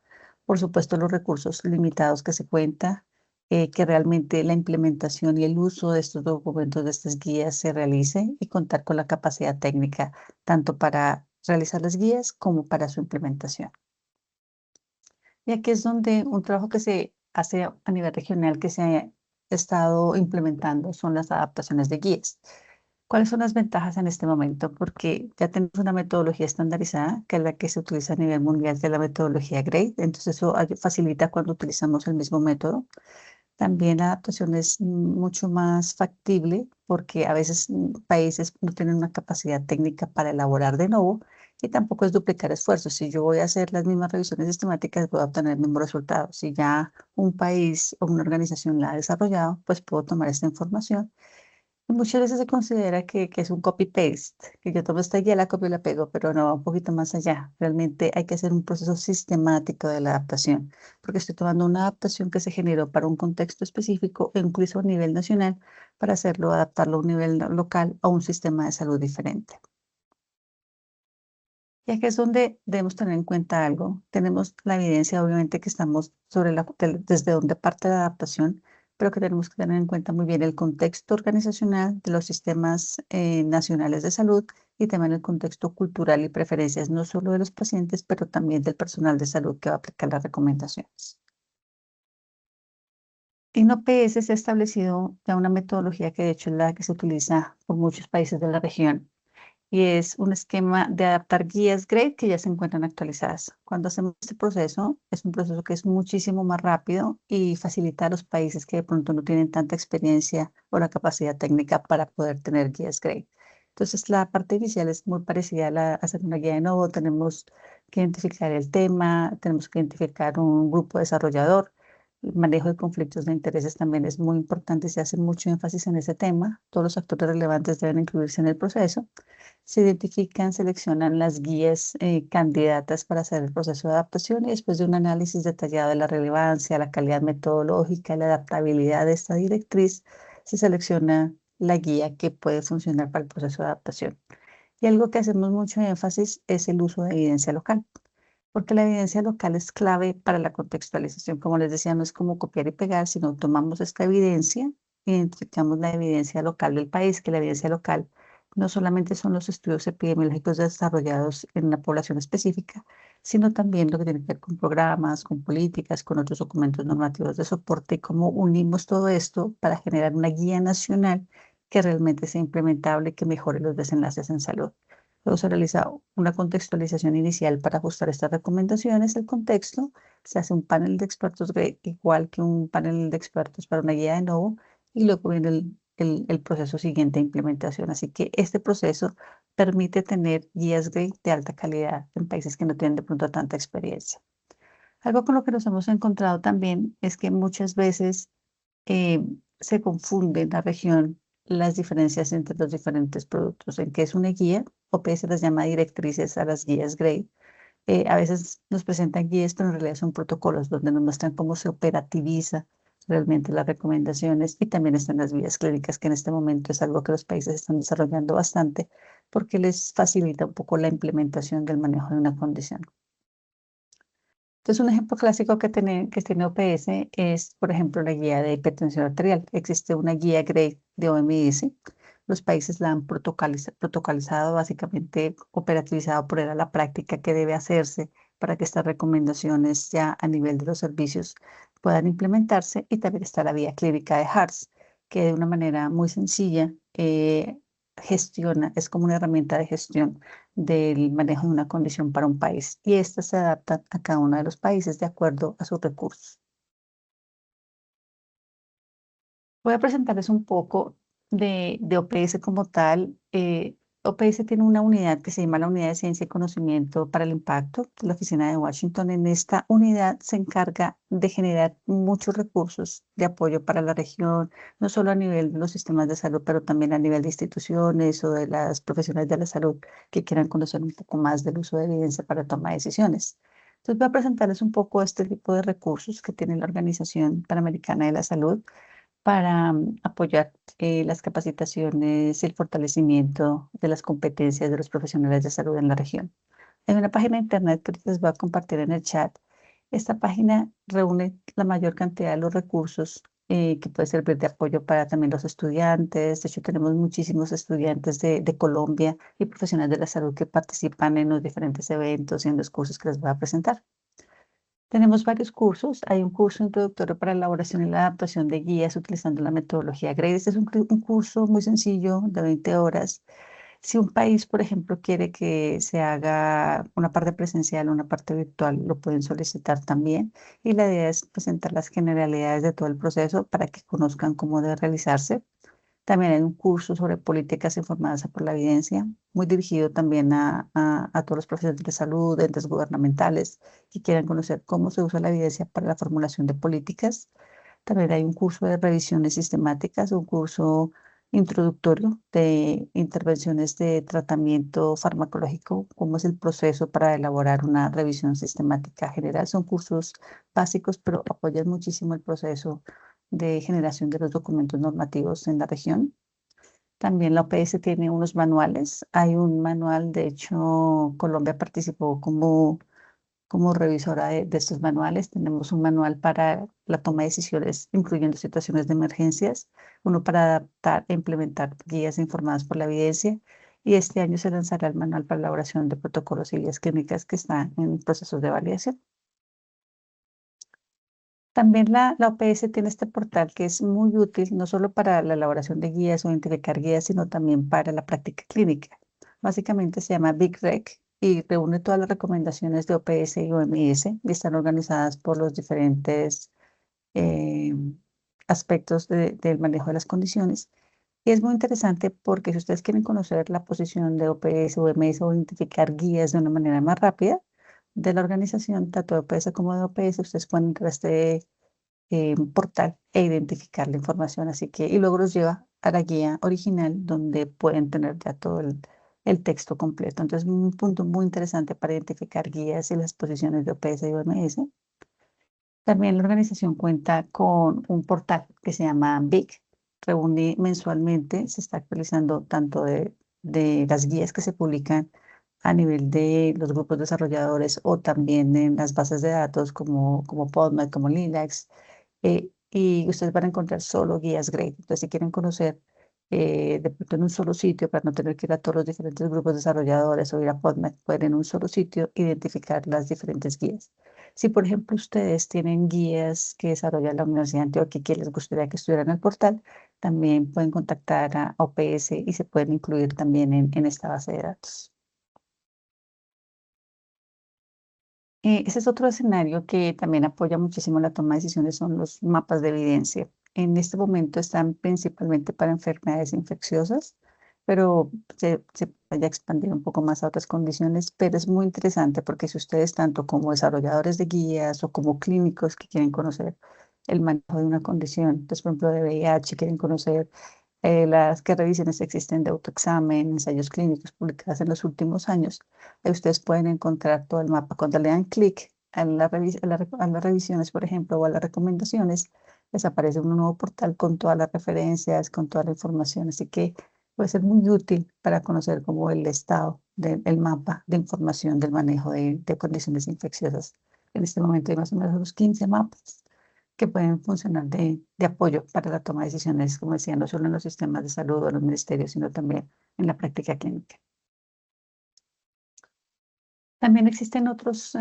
Por supuesto, los recursos limitados que se cuenta, que realmente la implementación y el uso de estos documentos, de estas guías se realice y contar con la capacidad técnica, tanto para realizar las guías como para su implementación. Y aquí es donde un trabajo que se hace a nivel regional que se ha estado implementando son las adaptaciones de guías. ¿Cuáles son las ventajas en este momento? Porque ya tenemos una metodología estandarizada, que es la que se utiliza a nivel mundial, que es la metodología GRADE. Entonces eso facilita cuando utilizamos el mismo método. También la adaptación es mucho más factible porque a veces países no tienen una capacidad técnica para elaborar de nuevo y tampoco es duplicar esfuerzos. Si yo voy a hacer las mismas revisiones sistemáticas, voy a obtener el mismo resultado. Si ya un país o una organización la ha desarrollado, pues puedo tomar esta información. Y muchas veces se considera que es un copy-paste, que yo tomo esta guía, la copio y la pego, pero no, va un poquito más allá. Realmente hay que hacer un proceso sistemático de la adaptación, porque estoy tomando una adaptación que se generó para un contexto específico, e incluso a nivel nacional, para hacerlo, adaptarlo a un nivel local o un sistema de salud diferente. Y aquí es donde debemos tener en cuenta algo. Tenemos la evidencia, obviamente, que estamos desde donde parte la adaptación, pero que tenemos que tener en cuenta muy bien el contexto organizacional de los sistemas nacionales de salud y también el contexto cultural y preferencias, no solo de los pacientes, pero también del personal de salud que va a aplicar las recomendaciones. En OPS se ha establecido ya una metodología que de hecho es la que se utiliza por muchos países de la región y es un esquema de adaptar guías GRADE que ya se encuentran actualizadas. Cuando hacemos este proceso, es un proceso que es muchísimo más rápido y facilita a los países que de pronto no tienen tanta experiencia o la capacidad técnica para poder tener guías GRADE. Entonces, la parte inicial es muy parecida a hacer una guía de nuevo. Tenemos que identificar el tema, tenemos que identificar un grupo desarrollador. El manejo de conflictos de intereses también es muy importante y se hace mucho énfasis en ese tema. Todos los actores relevantes deben incluirse en el proceso. Se identifican, seleccionan las guías candidatas para hacer el proceso de adaptación y después de un análisis detallado de la relevancia, la calidad metodológica y la adaptabilidad de esta directriz, se selecciona la guía que puede funcionar para el proceso de adaptación. Y algo que hacemos mucho énfasis es el uso de evidencia local, porque la evidencia local es clave para la contextualización. Como les decía, no es como copiar y pegar, sino tomamos esta evidencia, identificamos la evidencia local del país, que la evidencia local no solamente son los estudios epidemiológicos desarrollados en una población específica, sino también lo que tiene que ver con programas, con políticas, con otros documentos normativos de soporte y cómo unimos todo esto para generar una guía nacional que realmente sea implementable y que mejore los desenlaces en salud. Luego se realiza una contextualización inicial para ajustar estas recomendaciones, el contexto. Se hace un panel de expertos igual que un panel de expertos para una guía de nuevo y luego viene el proceso siguiente de implementación. Así que este proceso permite tener guías de alta calidad en países que no tienen de pronto tanta experiencia. Algo con lo que nos hemos encontrado también es que muchas veces se confunde en la región las diferencias entre los diferentes productos. En qué es una guía, OPS las llama directrices a las guías GRADE. A veces nos presentan guías, pero en realidad son protocolos donde nos muestran cómo se operativiza realmente las recomendaciones, y también están las guías clínicas, que en este momento es algo que los países están desarrollando bastante porque les facilita un poco la implementación del manejo de una condición. Entonces, un ejemplo clásico que tiene OPS es, por ejemplo, la guía de hipertensión arterial. Existe una guía GRADE de OMS. Los países la han protocolizado, básicamente operativizado por él a la práctica que debe hacerse para que estas recomendaciones ya a nivel de los servicios puedan implementarse. Y también está la guía clínica de HARS, que de una manera muy sencilla es como una herramienta de gestión del manejo de una condición para un país, y estas se adaptan a cada uno de los países de acuerdo a sus recursos. Voy a presentarles un poco de OPS como tal. OPS tiene una unidad que se llama la Unidad de Ciencia y Conocimiento para el Impacto, de la oficina de Washington. En esta unidad se encarga de generar muchos recursos de apoyo para la región, no solo a nivel de los sistemas de salud, pero también a nivel de instituciones o de las profesionales de la salud que quieran conocer un poco más del uso de evidencia para toma de decisiones. Entonces voy a presentarles un poco este tipo de recursos que tiene la Organización Panamericana de la Salud para apoyar las capacitaciones y el fortalecimiento de las competencias de los profesionales de salud en la región. Hay una página de internet que les voy a compartir en el chat. Esta página reúne la mayor cantidad de los recursos que puede servir de apoyo para también los estudiantes. De hecho, tenemos muchísimos estudiantes de Colombia y profesionales de la salud que participan en los diferentes eventos y en los cursos que les voy a presentar. Tenemos varios cursos. Hay un curso introductorio para la elaboración y la adaptación de guías utilizando la metodología GRADE. Este es un curso muy sencillo de 20 horas. Si un país, por ejemplo, quiere que se haga una parte presencial o una parte virtual, lo pueden solicitar también. Y la idea es presentar las generalidades de todo el proceso para que conozcan cómo debe realizarse. También hay un curso sobre políticas informadas por la evidencia, muy dirigido también a todos los profesionales de salud, entes gubernamentales que quieran conocer cómo se usa la evidencia para la formulación de políticas. También hay un curso de revisiones sistemáticas, un curso introductorio de intervenciones de tratamiento farmacológico, cómo es el proceso para elaborar una revisión sistemática general. Son cursos básicos, pero apoyan muchísimo el proceso de generación de los documentos normativos en la región. También la OPS tiene unos manuales. Hay un manual, de hecho, Colombia participó como revisora de estos manuales. Tenemos un manual para la toma de decisiones, incluyendo situaciones de emergencias, uno para adaptar e implementar guías informadas por la evidencia, y este año se lanzará el manual para la elaboración de protocolos y guías clínicas que están en procesos de validación. También la OPS tiene este portal que es muy útil, no solo para la elaboración de guías o identificar guías, sino también para la práctica clínica. Básicamente se llama BigRec y reúne todas las recomendaciones de OPS y OMS, y están organizadas por los diferentes eh, aspectos del manejo de las condiciones. Y es muy interesante porque si ustedes quieren conocer la posición de OPS, OMS o identificar guías de una manera más rápida de la organización, tanto de OPS como de OPS, ustedes pueden entrar a este portal e identificar la información. Así que, y luego los lleva a la guía original donde pueden tener ya todo el texto completo. Entonces, un punto muy interesante para identificar guías y las posiciones de OPS y OMS. También la organización cuenta con un portal que se llama BIG. Reúne mensualmente, se está actualizando tanto de las guías que se publican a nivel de los grupos desarrolladores o también en las bases de datos como PubMed, como LINACS, y ustedes van a encontrar solo guías GRADE. Entonces, si quieren conocer de pronto en un solo sitio, para no tener que ir a todos los diferentes grupos desarrolladores o ir a PubMed, pueden en un solo sitio identificar las diferentes guías. Si, por ejemplo, ustedes tienen guías que desarrolla la Universidad de Antioquia y que les gustaría que estuvieran en el portal, también pueden contactar a OPS y se pueden incluir también en esta base de datos. Ese es otro escenario que también apoya muchísimo la toma de decisiones, son los mapas de evidencia. En este momento están principalmente para enfermedades infecciosas. pero se vaya a expandir un poco más a otras condiciones, pero es muy interesante porque si ustedes, tanto como desarrolladores de guías o como clínicos que quieren conocer el manejo de una condición, entonces, por ejemplo, de VIH, quieren conocer las qué revisiones existen de autoexamen, ensayos clínicos publicados en los últimos años, ahí ustedes pueden encontrar todo el mapa. Cuando le dan clic a, a las revisiones, por ejemplo, o a las recomendaciones, les aparece un nuevo portal con todas las referencias, con toda la información, así que puede ser muy útil para conocer como el estado del mapa de información del manejo de condiciones infecciosas. En este momento hay más o menos unos 15 mapas que pueden funcionar de apoyo para la toma de decisiones, como decía, no solo en los sistemas de salud o en los ministerios, sino también en la práctica clínica. También existen otros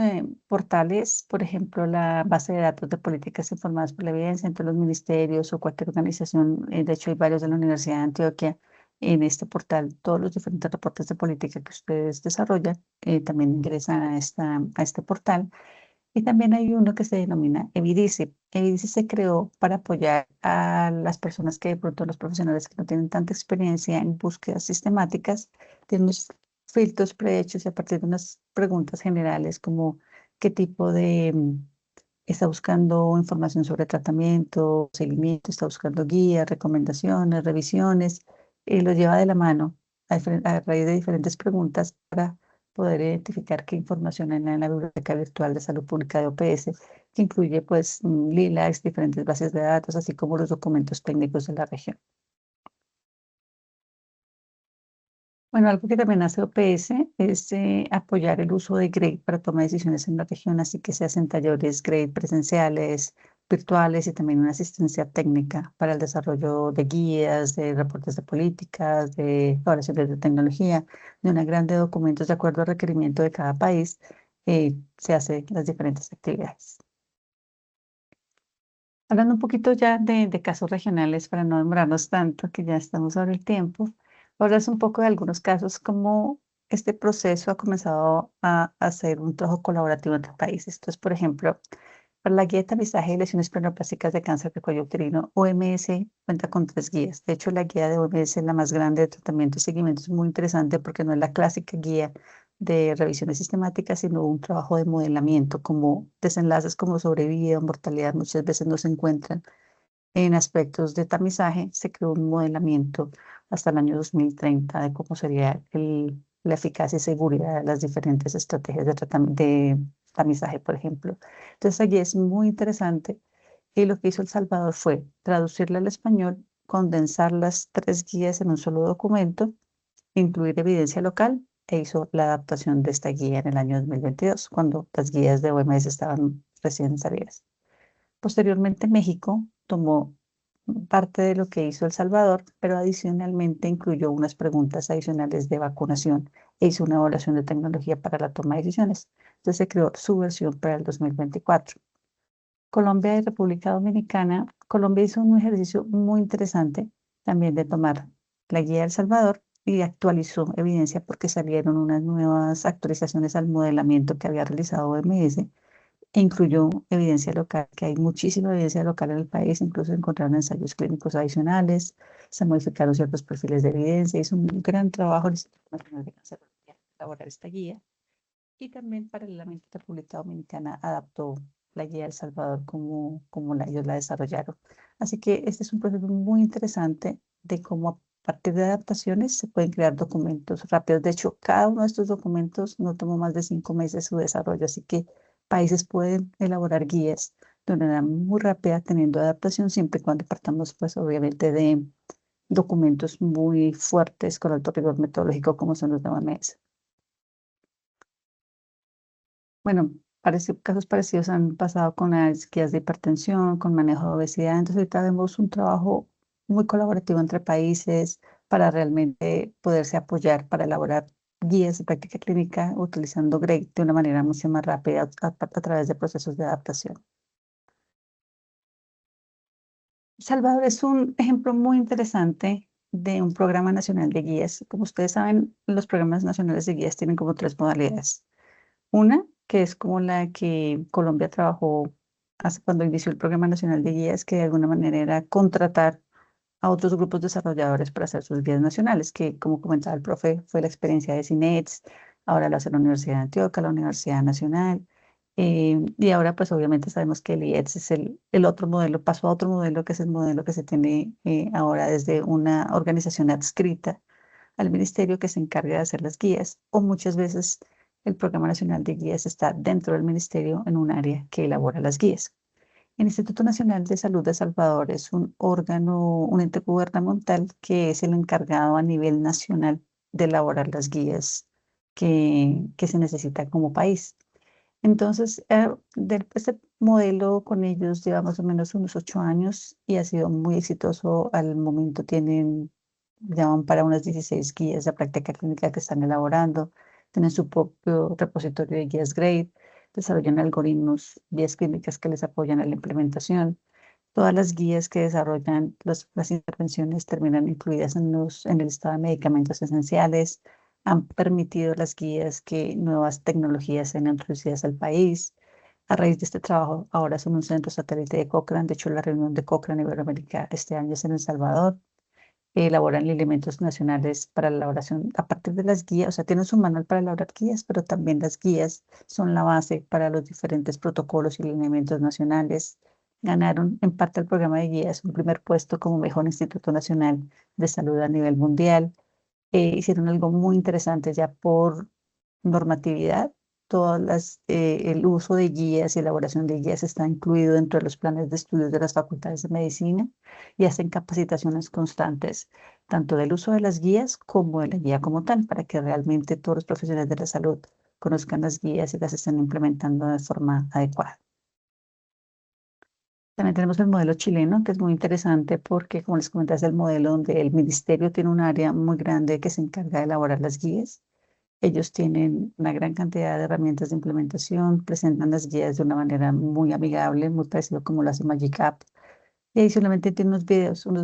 portales, por ejemplo, la base de datos de políticas informadas por la evidencia entre los ministerios o cualquier organización. De hecho, hay varios de la Universidad de Antioquia en este portal. Todos los diferentes reportes de política que ustedes desarrollan también ingresan a este portal. Y también hay uno que se denomina Evidice. Evidice se creó para apoyar a las personas que de pronto, los profesionales que no tienen tanta experiencia en búsquedas sistemáticas, tienen unos filtros prehechos y a partir de unas preguntas generales como qué tipo de, está buscando información sobre tratamiento, seguimiento, está buscando guías, recomendaciones, revisiones, y lo lleva de la mano a raíz de diferentes preguntas para poder identificar qué información hay en la Biblioteca Virtual de Salud Pública de OPS, que incluye pues LILACs, diferentes bases de datos, así como los documentos técnicos de la región. Bueno, algo que también hace OPS es apoyar el uso de GRADE para tomar decisiones en la región, así que se hacen talleres GRADE presenciales, virtuales y también una asistencia técnica para el desarrollo de guías, de reportes de políticas, de evaluaciones de tecnología, de una grande de documentos de acuerdo al requerimiento de cada país. Se hacen las diferentes actividades. Hablando un poquito ya de casos regionales para no demorarnos tanto, que ya estamos sobre el tiempo, hablas un poco de algunos casos, cómo este proceso ha comenzado a hacer un trabajo colaborativo entre países. Entonces, por ejemplo, para la guía de tamizaje de lesiones pleonoplásticas de cáncer de cuello uterino, OMS cuenta con 3 guías. De hecho, la guía de OMS es la más grande de tratamiento y seguimiento. Es muy interesante porque no es la clásica guía de revisiones sistemáticas, sino un trabajo de modelamiento, como desenlaces como sobrevida o mortalidad muchas veces no se encuentran en aspectos de tamizaje. Se creó un modelamiento hasta el año 2030 de cómo sería la eficacia y seguridad de las diferentes estrategias de tamizaje, por ejemplo. Entonces, allí es muy interesante y lo que hizo El Salvador fue traducirla al español, condensar las 3 guías en un solo documento, incluir evidencia local e hizo la adaptación de esta guía en el año 2022, cuando las guías de OMS estaban recién salidas. Posteriormente, México tomó parte de lo que hizo El Salvador, pero adicionalmente incluyó unas preguntas adicionales de vacunación e hizo una evaluación de tecnología para la toma de decisiones. Entonces se creó su versión para el 2024. Colombia y República Dominicana. Colombia hizo un ejercicio muy interesante también de tomar la guía de El Salvador y actualizó evidencia porque salieron unas nuevas actualizaciones al modelamiento que había realizado OMS e incluyó evidencia local, que hay muchísima evidencia local en el país, incluso encontraron ensayos clínicos adicionales, se modificaron ciertos perfiles de evidencia, hizo un gran trabajo el Instituto Nacional de Cancerología para elaborar esta guía y también paralelamente la República Dominicana adaptó la guía de El Salvador como ellos la desarrollaron. Así que este es un proceso muy interesante de cómo a partir de adaptaciones se pueden crear documentos rápidos. De hecho, cada uno de estos documentos no tomó más de 5 meses su desarrollo, así que países pueden elaborar guías de una manera muy rápida teniendo adaptación siempre y cuando partamos pues obviamente de documentos muy fuertes con alto rigor metodológico como son los de OMS. Bueno, casos parecidos han pasado con las guías de hipertensión, con manejo de obesidad. Entonces, ahorita vemos un trabajo muy colaborativo entre países para realmente poderse apoyar para elaborar guías de práctica clínica utilizando GRADE de una manera mucho más rápida a través de procesos de adaptación. Salvador es un ejemplo muy interesante de un programa nacional de guías. Como ustedes saben, los programas nacionales de guías tienen como 3 modalidades. Una, que es como la que Colombia trabajó hace cuando inició el Programa Nacional de Guías, que de alguna manera era contratar a otros grupos desarrolladores para hacer sus guías nacionales, que como comentaba el profe, fue la experiencia de CINETS, ahora lo hace la Universidad de Antioquia, la Universidad Nacional, y ahora pues obviamente sabemos que el IETS es el otro modelo, pasó a otro modelo que es el modelo que se tiene ahora desde una organización adscrita al ministerio que se encarga de hacer las guías, o muchas veces el Programa Nacional de Guías está dentro del ministerio en un área que elabora las guías. El Instituto Nacional de Salud de Salvador es un órgano, un ente gubernamental que es el encargado a nivel nacional de elaborar las guías que se necesitan como país. Entonces, este modelo con ellos lleva más o menos unos 8 años y ha sido muy exitoso. Al momento ya van para unas 16 guías de práctica clínica que están elaborando. Tienen su propio repositorio de guías GRADE, desarrollan algoritmos, guías clínicas que les apoyan en la implementación. Todas las guías que desarrollan las intervenciones terminan incluidas en el listado de medicamentos esenciales. Han permitido las guías que nuevas tecnologías sean introducidas al país. A raíz de este trabajo, ahora son un centro satélite de Cochrane. De hecho, la reunión de Cochrane Iberoamérica este año es en El Salvador. Elaboran lineamientos nacionales para la elaboración a partir de las guías, o sea, tienen su manual para elaborar guías, pero también las guías son la base para los diferentes protocolos y lineamientos nacionales. Ganaron en parte el programa de guías un primer puesto como mejor Instituto Nacional de Salud a nivel mundial. Hicieron algo muy interesante ya por normatividad. El uso de guías y elaboración de guías está incluido dentro de los planes de estudios de las facultades de medicina y hacen capacitaciones constantes, tanto del uso de las guías como de la guía como tal, para que realmente todos los profesionales de la salud conozcan las guías y las estén implementando de forma adecuada. También tenemos el modelo chileno, que es muy interesante porque, como les comenté, es el modelo donde el ministerio tiene un área muy grande que se encarga de elaborar las guías. Ellos tienen una gran cantidad de herramientas de implementación, presentan las guías de una manera muy amigable, muy parecido como lo hace Magic App. Y adicionalmente tiene unos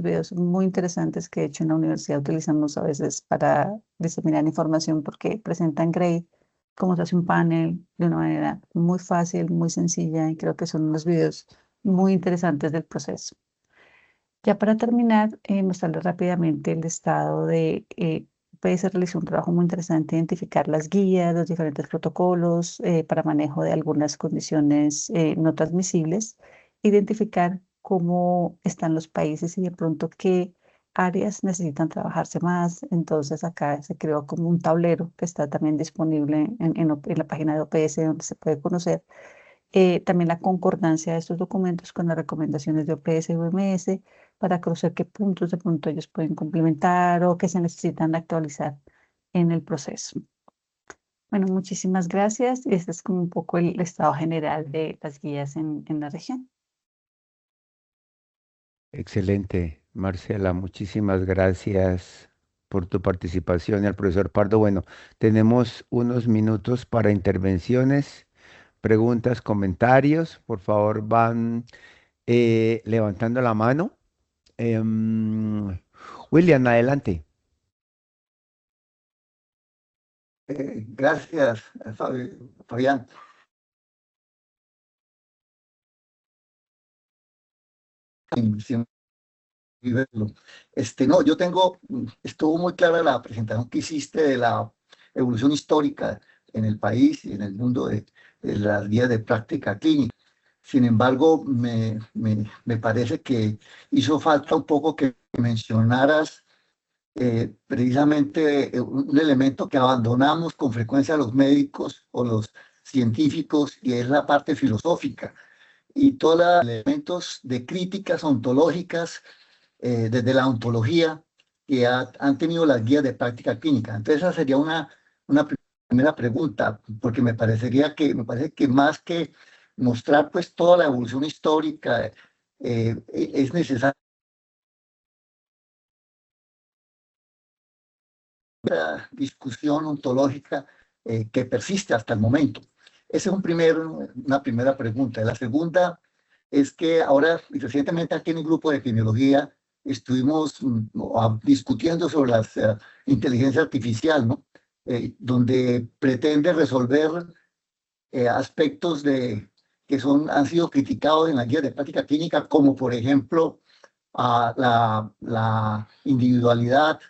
videos muy interesantes que de hecho en la universidad utilizamos a veces para diseminar información porque presentan Grade, cómo se hace un panel de una manera muy fácil, muy sencilla, y creo que son unos videos muy interesantes del proceso. Ya para terminar, mostrarles rápidamente el estado de UPS realizó un trabajo muy interesante, identificar las guías, los diferentes protocolos para manejo de algunas condiciones no transmisibles, identificar cómo están los países y de pronto qué áreas necesitan trabajarse más. Entonces acá se creó como un tablero que está también disponible en la página de OPS donde se puede conocer también la concordancia de estos documentos con las recomendaciones de OPS y OMS para conocer qué puntos de pronto ellos pueden complementar o que se necesitan actualizar en el proceso. Bueno, muchísimas gracias. Este es como un poco el estado general de las guías en la región. Excelente, Marcela, muchísimas gracias por tu participación. Y al profesor Pardo, bueno, tenemos unos minutos para intervenciones, preguntas, comentarios. Por favor, van levantando la mano. William, adelante. Gracias, Fabián. No, estuvo muy clara la presentación que hiciste de la evolución histórica en el país y en el mundo de las guías de práctica clínica. Sin embargo, me parece que hizo falta un poco que mencionaras precisamente un elemento que abandonamos con frecuencia los médicos o los científicos, y es la parte filosófica y todos los elementos de críticas ontológicas desde la ontología que han tenido las guías de práctica clínica. Entonces esa sería una primera pregunta, porque me parece que más que mostrar pues toda la evolución histórica, es necesario la discusión ontológica que persiste hasta el momento. Esa es una primera pregunta. La segunda es que ahora, recientemente aquí en el grupo de epidemiología, estuvimos discutiendo sobre la inteligencia artificial, ¿no? Donde pretende resolver aspectos que han sido criticados en la guía de práctica clínica, como por ejemplo a la individualidad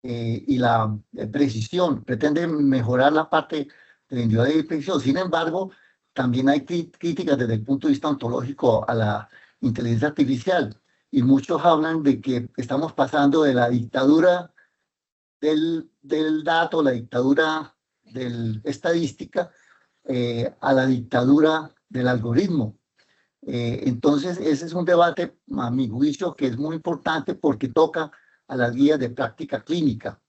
y la precisión, pretende mejorar la parte de la individualidad y precisión. Sin embargo, también hay críticas desde el punto de vista ontológico a la inteligencia artificial, y muchos hablan de que estamos pasando de la dictadura del dato, la dictadura de estadística, a la dictadura del algoritmo. Entonces, ese es un debate, a mi juicio, que es muy importante porque toca a las guías de práctica clínica.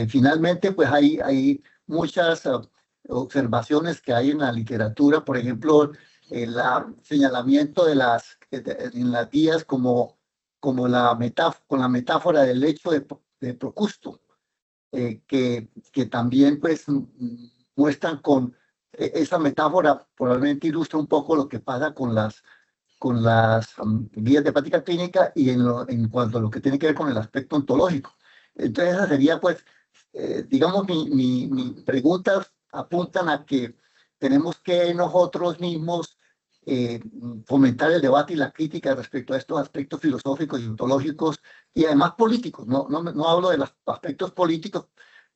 Finalmente, pues hay muchas observaciones que hay en la literatura, por ejemplo, el señalamiento en las guías como con la metáfora del lecho de Procusto, que también pues muestran con esa metáfora, probablemente ilustra un poco lo que pasa con las guías de práctica clínica y en cuanto a lo que tiene que ver con el aspecto ontológico. Entonces, esa sería, pues, digamos, mis preguntas apuntan a que tenemos que nosotros mismos fomentar el debate y la crítica respecto a estos aspectos filosóficos y ontológicos y además políticos. No hablo de los aspectos políticos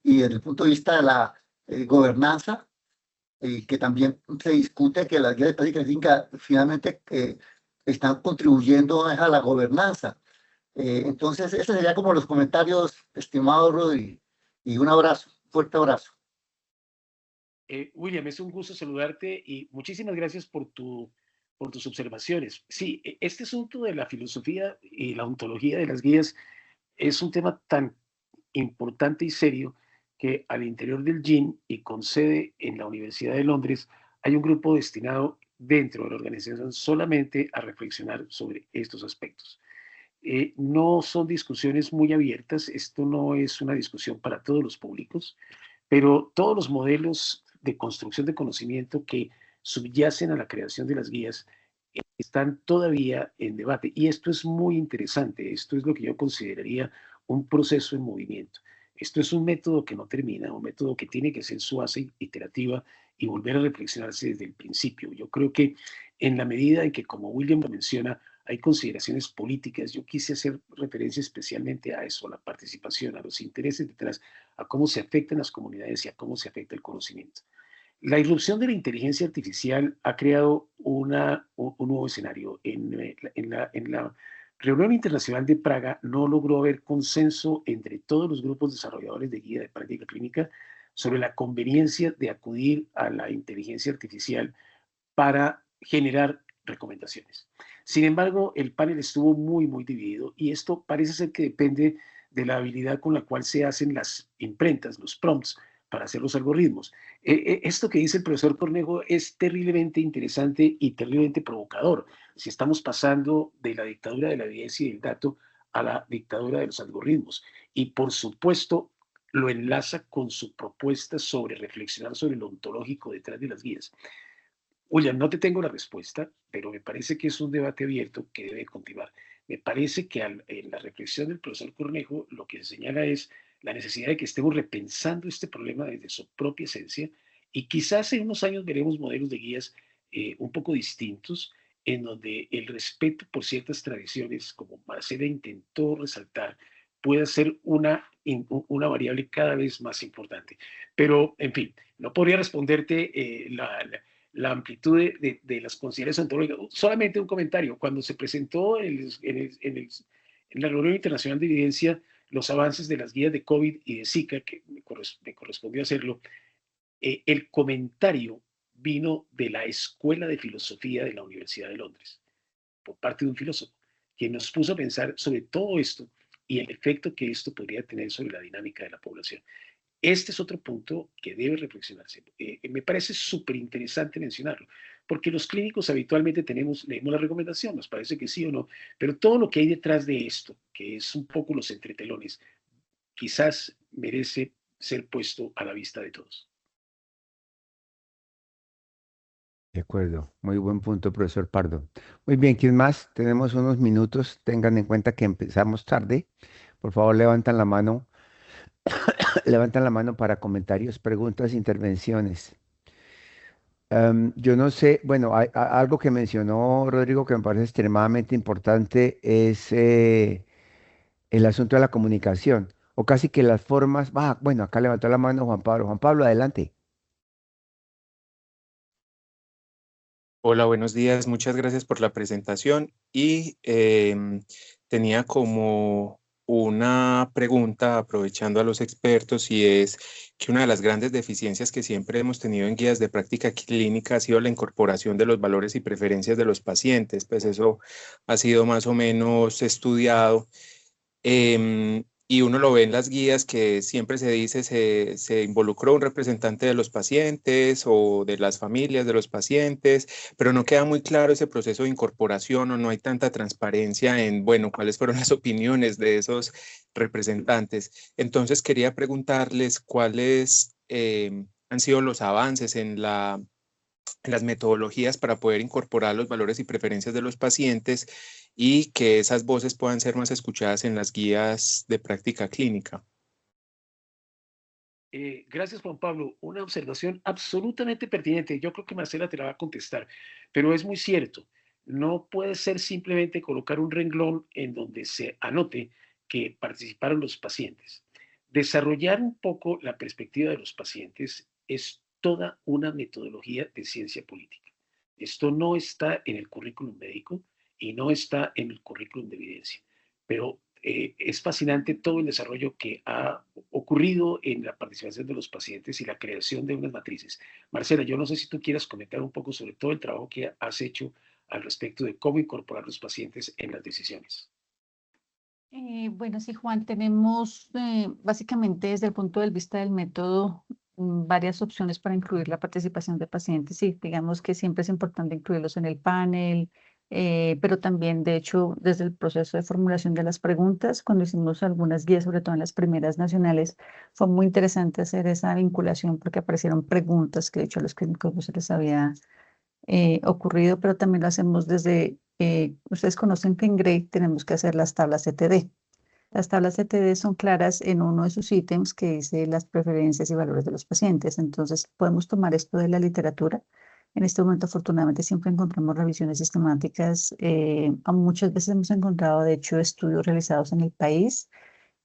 y desde el punto de vista de la gobernanza, que también se discute que las guías de práctica clínica finalmente están contribuyendo a la gobernanza. Entonces, esos serían como los comentarios, estimado Rodri, y un abrazo, fuerte abrazo. William, es un gusto saludarte y muchísimas gracias por tus observaciones. Sí, este asunto de la filosofía y la ontología de las guías es un tema tan importante y serio que al interior del GIN y con sede en la Universidad de Londres hay un grupo destinado dentro de la organización solamente a reflexionar sobre estos aspectos. No son discusiones muy abiertas, esto no es una discusión para todos los públicos, pero todos los modelos de construcción de conocimiento que subyacen a la creación de las guías están todavía en debate. Y esto es muy interesante, esto es lo que yo consideraría un proceso en movimiento. Esto es un método que no termina, un método que tiene que ser su base iterativa y volver a reflexionarse desde el principio. Yo creo que en la medida en que, como William lo menciona, hay consideraciones políticas, yo quise hacer referencia especialmente a eso, a la participación, a los intereses detrás, a cómo se afectan las comunidades y a cómo se afecta el conocimiento. La irrupción de la inteligencia artificial ha creado un nuevo escenario. En la reunión internacional de Praga no logró haber consenso entre todos los grupos desarrolladores de guía de práctica clínica sobre la conveniencia de acudir a la inteligencia artificial para generar recomendaciones. Sin embargo, el panel estuvo muy dividido y esto parece ser que depende de la habilidad con la cual se hacen las imprentas, los prompts, para hacer los algoritmos. Esto que dice el profesor Cornejo es terriblemente interesante y terriblemente provocador. Si estamos pasando de la dictadura de la evidencia y del dato a la dictadura de los algoritmos. Y por supuesto, lo enlaza con su propuesta sobre reflexionar sobre lo ontológico detrás de las guías. William, no te tengo la respuesta, pero me parece que es un debate abierto que debe continuar. Me parece que en la reflexión del profesor Cornejo lo que se señala es la necesidad de que estemos repensando este problema desde su propia esencia y quizás en unos años veremos modelos de guías un poco distintos en donde el respeto por ciertas tradiciones, como Marcela intentó resaltar, pueda ser una variable cada vez más importante. Pero, en fin, no podría responderte la amplitud de las consideraciones ontológicas. Solamente un comentario. Cuando se presentó en la reunión internacional de evidencia los avances de las guías de COVID y de Zika, que me correspondió hacerlo, el comentario vino de la Escuela de Filosofía de la Universidad de Londres, por parte de un filósofo, que nos puso a pensar sobre todo esto y el efecto que esto podría tener sobre la dinámica de la población. Este es otro punto que debe reflexionarse. Me parece súper interesante mencionarlo, porque los clínicos habitualmente leemos la recomendación, nos parece que sí o no, pero todo lo que hay detrás de esto, que es un poco los entretelones, quizás merece ser puesto a la vista de todos. De acuerdo, muy buen punto, profesor Pardo. Muy bien, ¿quién más? Tenemos unos minutos, tengan en cuenta que empezamos tarde. Por favor, levantan la mano, levantan la mano para comentarios, preguntas, intervenciones. Yo no sé, bueno, algo que mencionó Rodrigo que me parece extremadamente importante es el asunto de la comunicación, o casi que las formas. Bueno, acá levantó la mano Juan Pablo. Juan Pablo, adelante. Hola, buenos días. Muchas gracias por la presentación y tenía como una pregunta aprovechando a los expertos y es que una de las grandes deficiencias que siempre hemos tenido en guías de práctica clínica ha sido la incorporación de los valores y preferencias de los pacientes. Pues eso ha sido más o menos estudiado. Y uno lo ve en las guías que siempre se dice se involucró un representante de los pacientes o de las familias de los pacientes, pero no queda muy claro ese proceso de incorporación o no hay tanta transparencia en, bueno, cuáles fueron las opiniones de esos representantes. Entonces quería preguntarles cuáles han sido los avances en las metodologías para poder incorporar los valores y preferencias de los pacientes y que esas voces puedan ser más escuchadas en las guías de práctica clínica. Gracias, Juan Pablo. Una observación absolutamente pertinente. Yo creo que Marcela te la va a contestar, pero es muy cierto. No puede ser simplemente colocar un renglón en donde se anote que participaron los pacientes. Desarrollar un poco la perspectiva de los pacientes es toda una metodología de ciencia política. Esto no está en el currículum médico y no está en el currículum de evidencia, pero es fascinante todo el desarrollo que ha ocurrido en la participación de los pacientes y la creación de unas matrices. Marcela, yo no sé si tú quieras comentar un poco sobre todo el trabajo que has hecho al respecto de cómo incorporar los pacientes en las decisiones. Bueno, sí, Juan, tenemos básicamente desde el punto de vista del método varias opciones para incluir la participación de pacientes. Sí, digamos que siempre es importante incluirlos en el panel, pero también, de hecho, desde el proceso de formulación de las preguntas, cuando hicimos algunas guías, sobre todo en las primeras nacionales, fue muy interesante hacer esa vinculación porque aparecieron preguntas que de hecho a los clínicos no se les había ocurrido, pero también lo hacemos desde, ustedes conocen que en GRADE tenemos que hacer las tablas CTD. Las tablas CTD son claras en uno de sus ítems que dice las preferencias y valores de los pacientes. Entonces, podemos tomar esto de la literatura. En este momento, afortunadamente, siempre encontramos revisiones sistemáticas. Muchas veces hemos encontrado, de hecho, estudios realizados en el país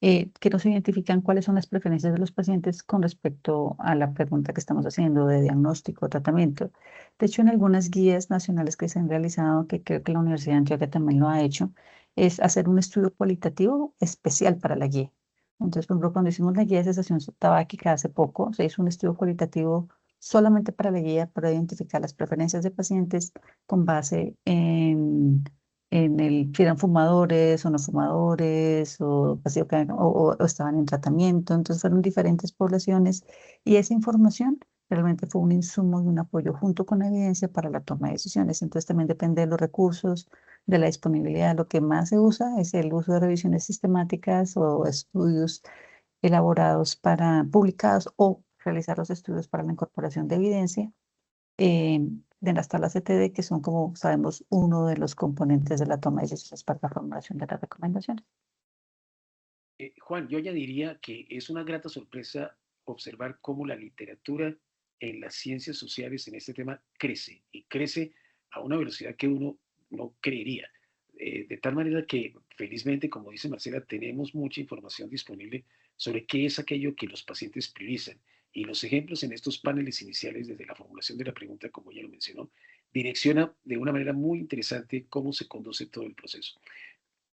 que nos identifican cuáles son las preferencias de los pacientes con respecto a la pregunta que estamos haciendo de diagnóstico o tratamiento. De hecho, en algunas guías nacionales que se han realizado, que creo que la Universidad de Antioquia también lo ha hecho, es hacer un estudio cualitativo especial para la guía. Entonces, por ejemplo, cuando hicimos la guía de cesación tabáquica hace poco, se hizo un estudio cualitativo solamente para la guía para identificar las preferencias de pacientes con base en el, si eran fumadores o no fumadores, o estaban en tratamiento. Entonces fueron diferentes poblaciones y esa información realmente fue un insumo y un apoyo junto con la evidencia para la toma de decisiones. Entonces también depende de los recursos, de la disponibilidad. Lo que más se usa es el uso de revisiones sistemáticas o estudios elaborados para publicados o realizar los estudios para la incorporación de evidencia eh, de las tablas CTD, que son, como sabemos, uno de los componentes de la toma de decisiones para la formulación de las recomendaciones. Juan, yo añadiría que es una grata sorpresa observar cómo la literatura en las ciencias sociales en este tema crece y crece a una velocidad que uno no creería. De tal manera que, felizmente, como dice Marcela, tenemos mucha información disponible sobre qué es aquello que los pacientes priorizan. Y los ejemplos en estos paneles iniciales, desde la formulación de la pregunta, como ya lo mencionó, direcciona de una manera muy interesante cómo se conduce todo el proceso.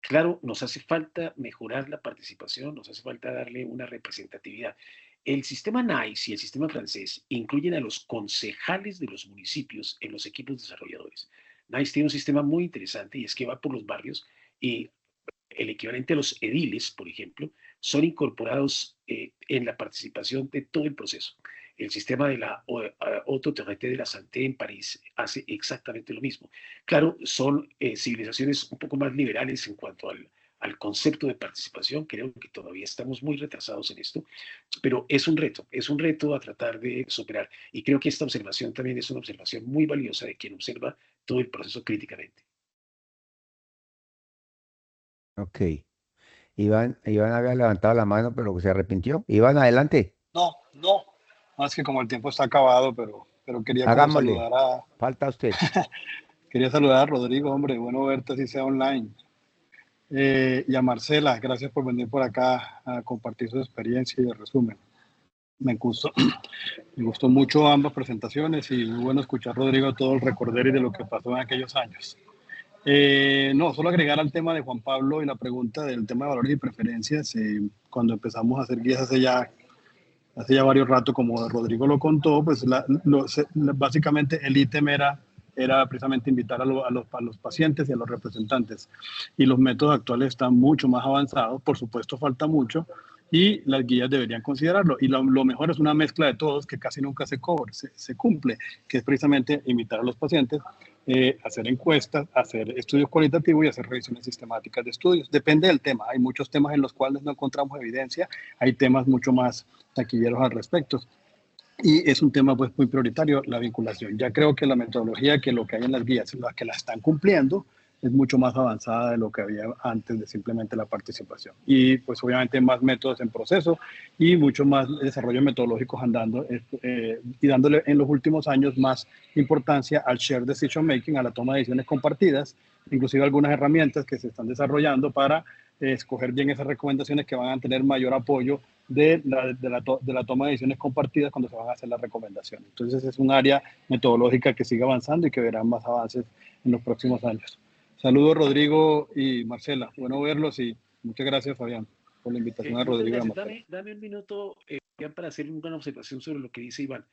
Claro, nos hace falta mejorar la participación, nos hace falta darle una representatividad. El sistema NICE y el sistema francés incluyen a los concejales de los municipios en los equipos desarrolladores. NICE tiene un sistema muy interesante y es que va por los barrios y el equivalente a los ediles, por ejemplo, son incorporados en la participación de todo el proceso. El sistema de la Autorité de la Santé en París hace exactamente lo mismo. Claro, son civilizaciones un poco más liberales en cuanto al concepto de participación. Creo que todavía estamos muy retrasados en esto, pero es un reto a tratar de superar. Y creo que esta observación también es una observación muy valiosa de quien observa todo el proceso críticamente. Ok. Iván había levantado la mano, pero se arrepintió. Iván, adelante. No, no, más que como el tiempo está acabado, pero pero quería Hagámosle. saludar a... Falta usted. Quería saludar a Rodrigo, hombre, bueno verte así sea online. Y a Marcela, gracias por venir por acá a compartir su experiencia y el resumen. Me gustó mucho ambas presentaciones y muy bueno escuchar, Rodrigo, todo el recorder y de lo que pasó en aquellos años. No, solo agregar al tema de Juan Pablo y la pregunta del tema de valores y preferencias. Cuando empezamos a hacer guías hace ya varios rato, como Rodrigo lo contó, pues básicamente el ítem era precisamente invitar a los pacientes y a los representantes. Y los métodos actuales están mucho más avanzados, por supuesto falta mucho, y las guías deberían considerarlo. Y lo mejor es una mezcla de todos que casi nunca se cumple, que es precisamente invitar a los pacientes, hacer encuestas, hacer estudios cualitativos y hacer revisiones sistemáticas de estudios. Depende del tema. Hay muchos temas en los cuales no encontramos evidencia, hay temas mucho más taquilleros al respecto. Y es un tema pues muy prioritario, la vinculación. Ya creo que la metodología, que lo que hay en las guías, las que la están cumpliendo, es mucho más avanzada de lo que había antes de simplemente la participación. Y pues obviamente más métodos en proceso y mucho más desarrollo metodológicos andando y dándole en los últimos años más importancia al shared decision making, a la toma de decisiones compartidas, inclusive algunas herramientas que se están desarrollando para escoger bien esas recomendaciones que van a tener mayor apoyo de la toma de decisiones compartidas cuando se van a hacer las recomendaciones. Entonces es un área metodológica que sigue avanzando y que verá más avances en los próximos años. Saludos Rodrigo y Marcela, bueno verlos y muchas gracias Fabián por la invitación a Rodrigo y a Marcela. Dame un minuto para hacer una observación sobre lo que dice Iván.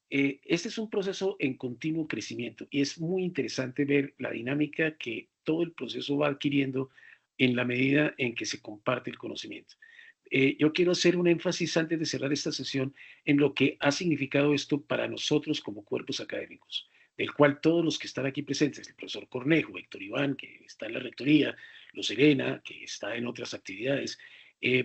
Este es un proceso en continuo crecimiento y es muy interesante ver la dinámica que todo el proceso va adquiriendo en la medida en que se comparte el conocimiento. Yo quiero hacer un énfasis antes de cerrar esta sesión en lo que ha significado esto para nosotros como cuerpos académicos, del cual todos los que están aquí presentes, el profesor Cornejo, Héctor Iván, que está en la rectoría, Luz Helena, que está en otras actividades,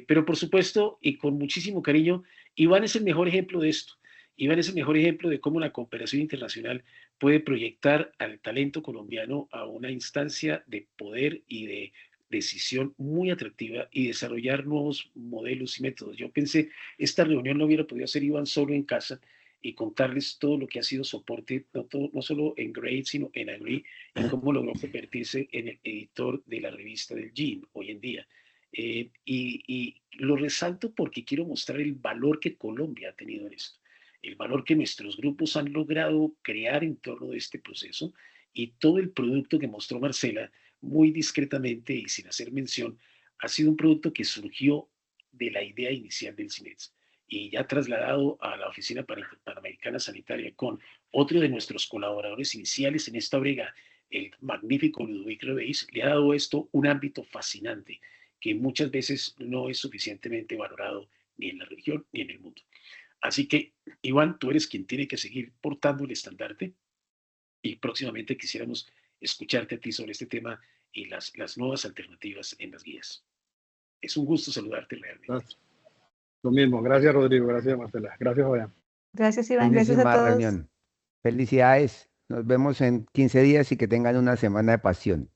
pero por supuesto, y con muchísimo cariño, Iván es el mejor ejemplo de esto. Iván es el mejor ejemplo de cómo la cooperación internacional puede proyectar al talento colombiano a una instancia de poder y de decisión muy atractiva y desarrollar nuevos modelos y métodos. Yo pensé, esta reunión no hubiera podido hacer Iván solo en casa y contarles todo lo que ha sido soporte, no solo en GRADE, sino en AGREE, y cómo logró convertirse en el editor de la revista del GIN hoy en día. Y lo resalto porque quiero mostrar el valor que Colombia ha tenido en esto, el valor que nuestros grupos han logrado crear en torno de este proceso y todo el producto que mostró Marcela, muy discretamente y sin hacer mención, ha sido un producto que surgió de la idea inicial del CINES y ya trasladado a la Oficina Panamericana Sanitaria con otro de nuestros colaboradores iniciales en esta brega, el magnífico Ludovic Rebeis, le ha dado esto un ámbito fascinante que muchas veces no es suficientemente valorado ni en la región ni en el mundo. Así que, Iván, tú eres quien tiene que seguir portando el estandarte y próximamente quisiéramos escucharte a ti sobre este tema y las nuevas alternativas en las guías. Es un gusto saludarte realmente. Gracias. Lo mismo, gracias Rodrigo, gracias Marcela, gracias Fabián. Gracias Iván, gracias a todos. Reunión. Felicidades, nos vemos en 15 días y que tengan una semana de pasión.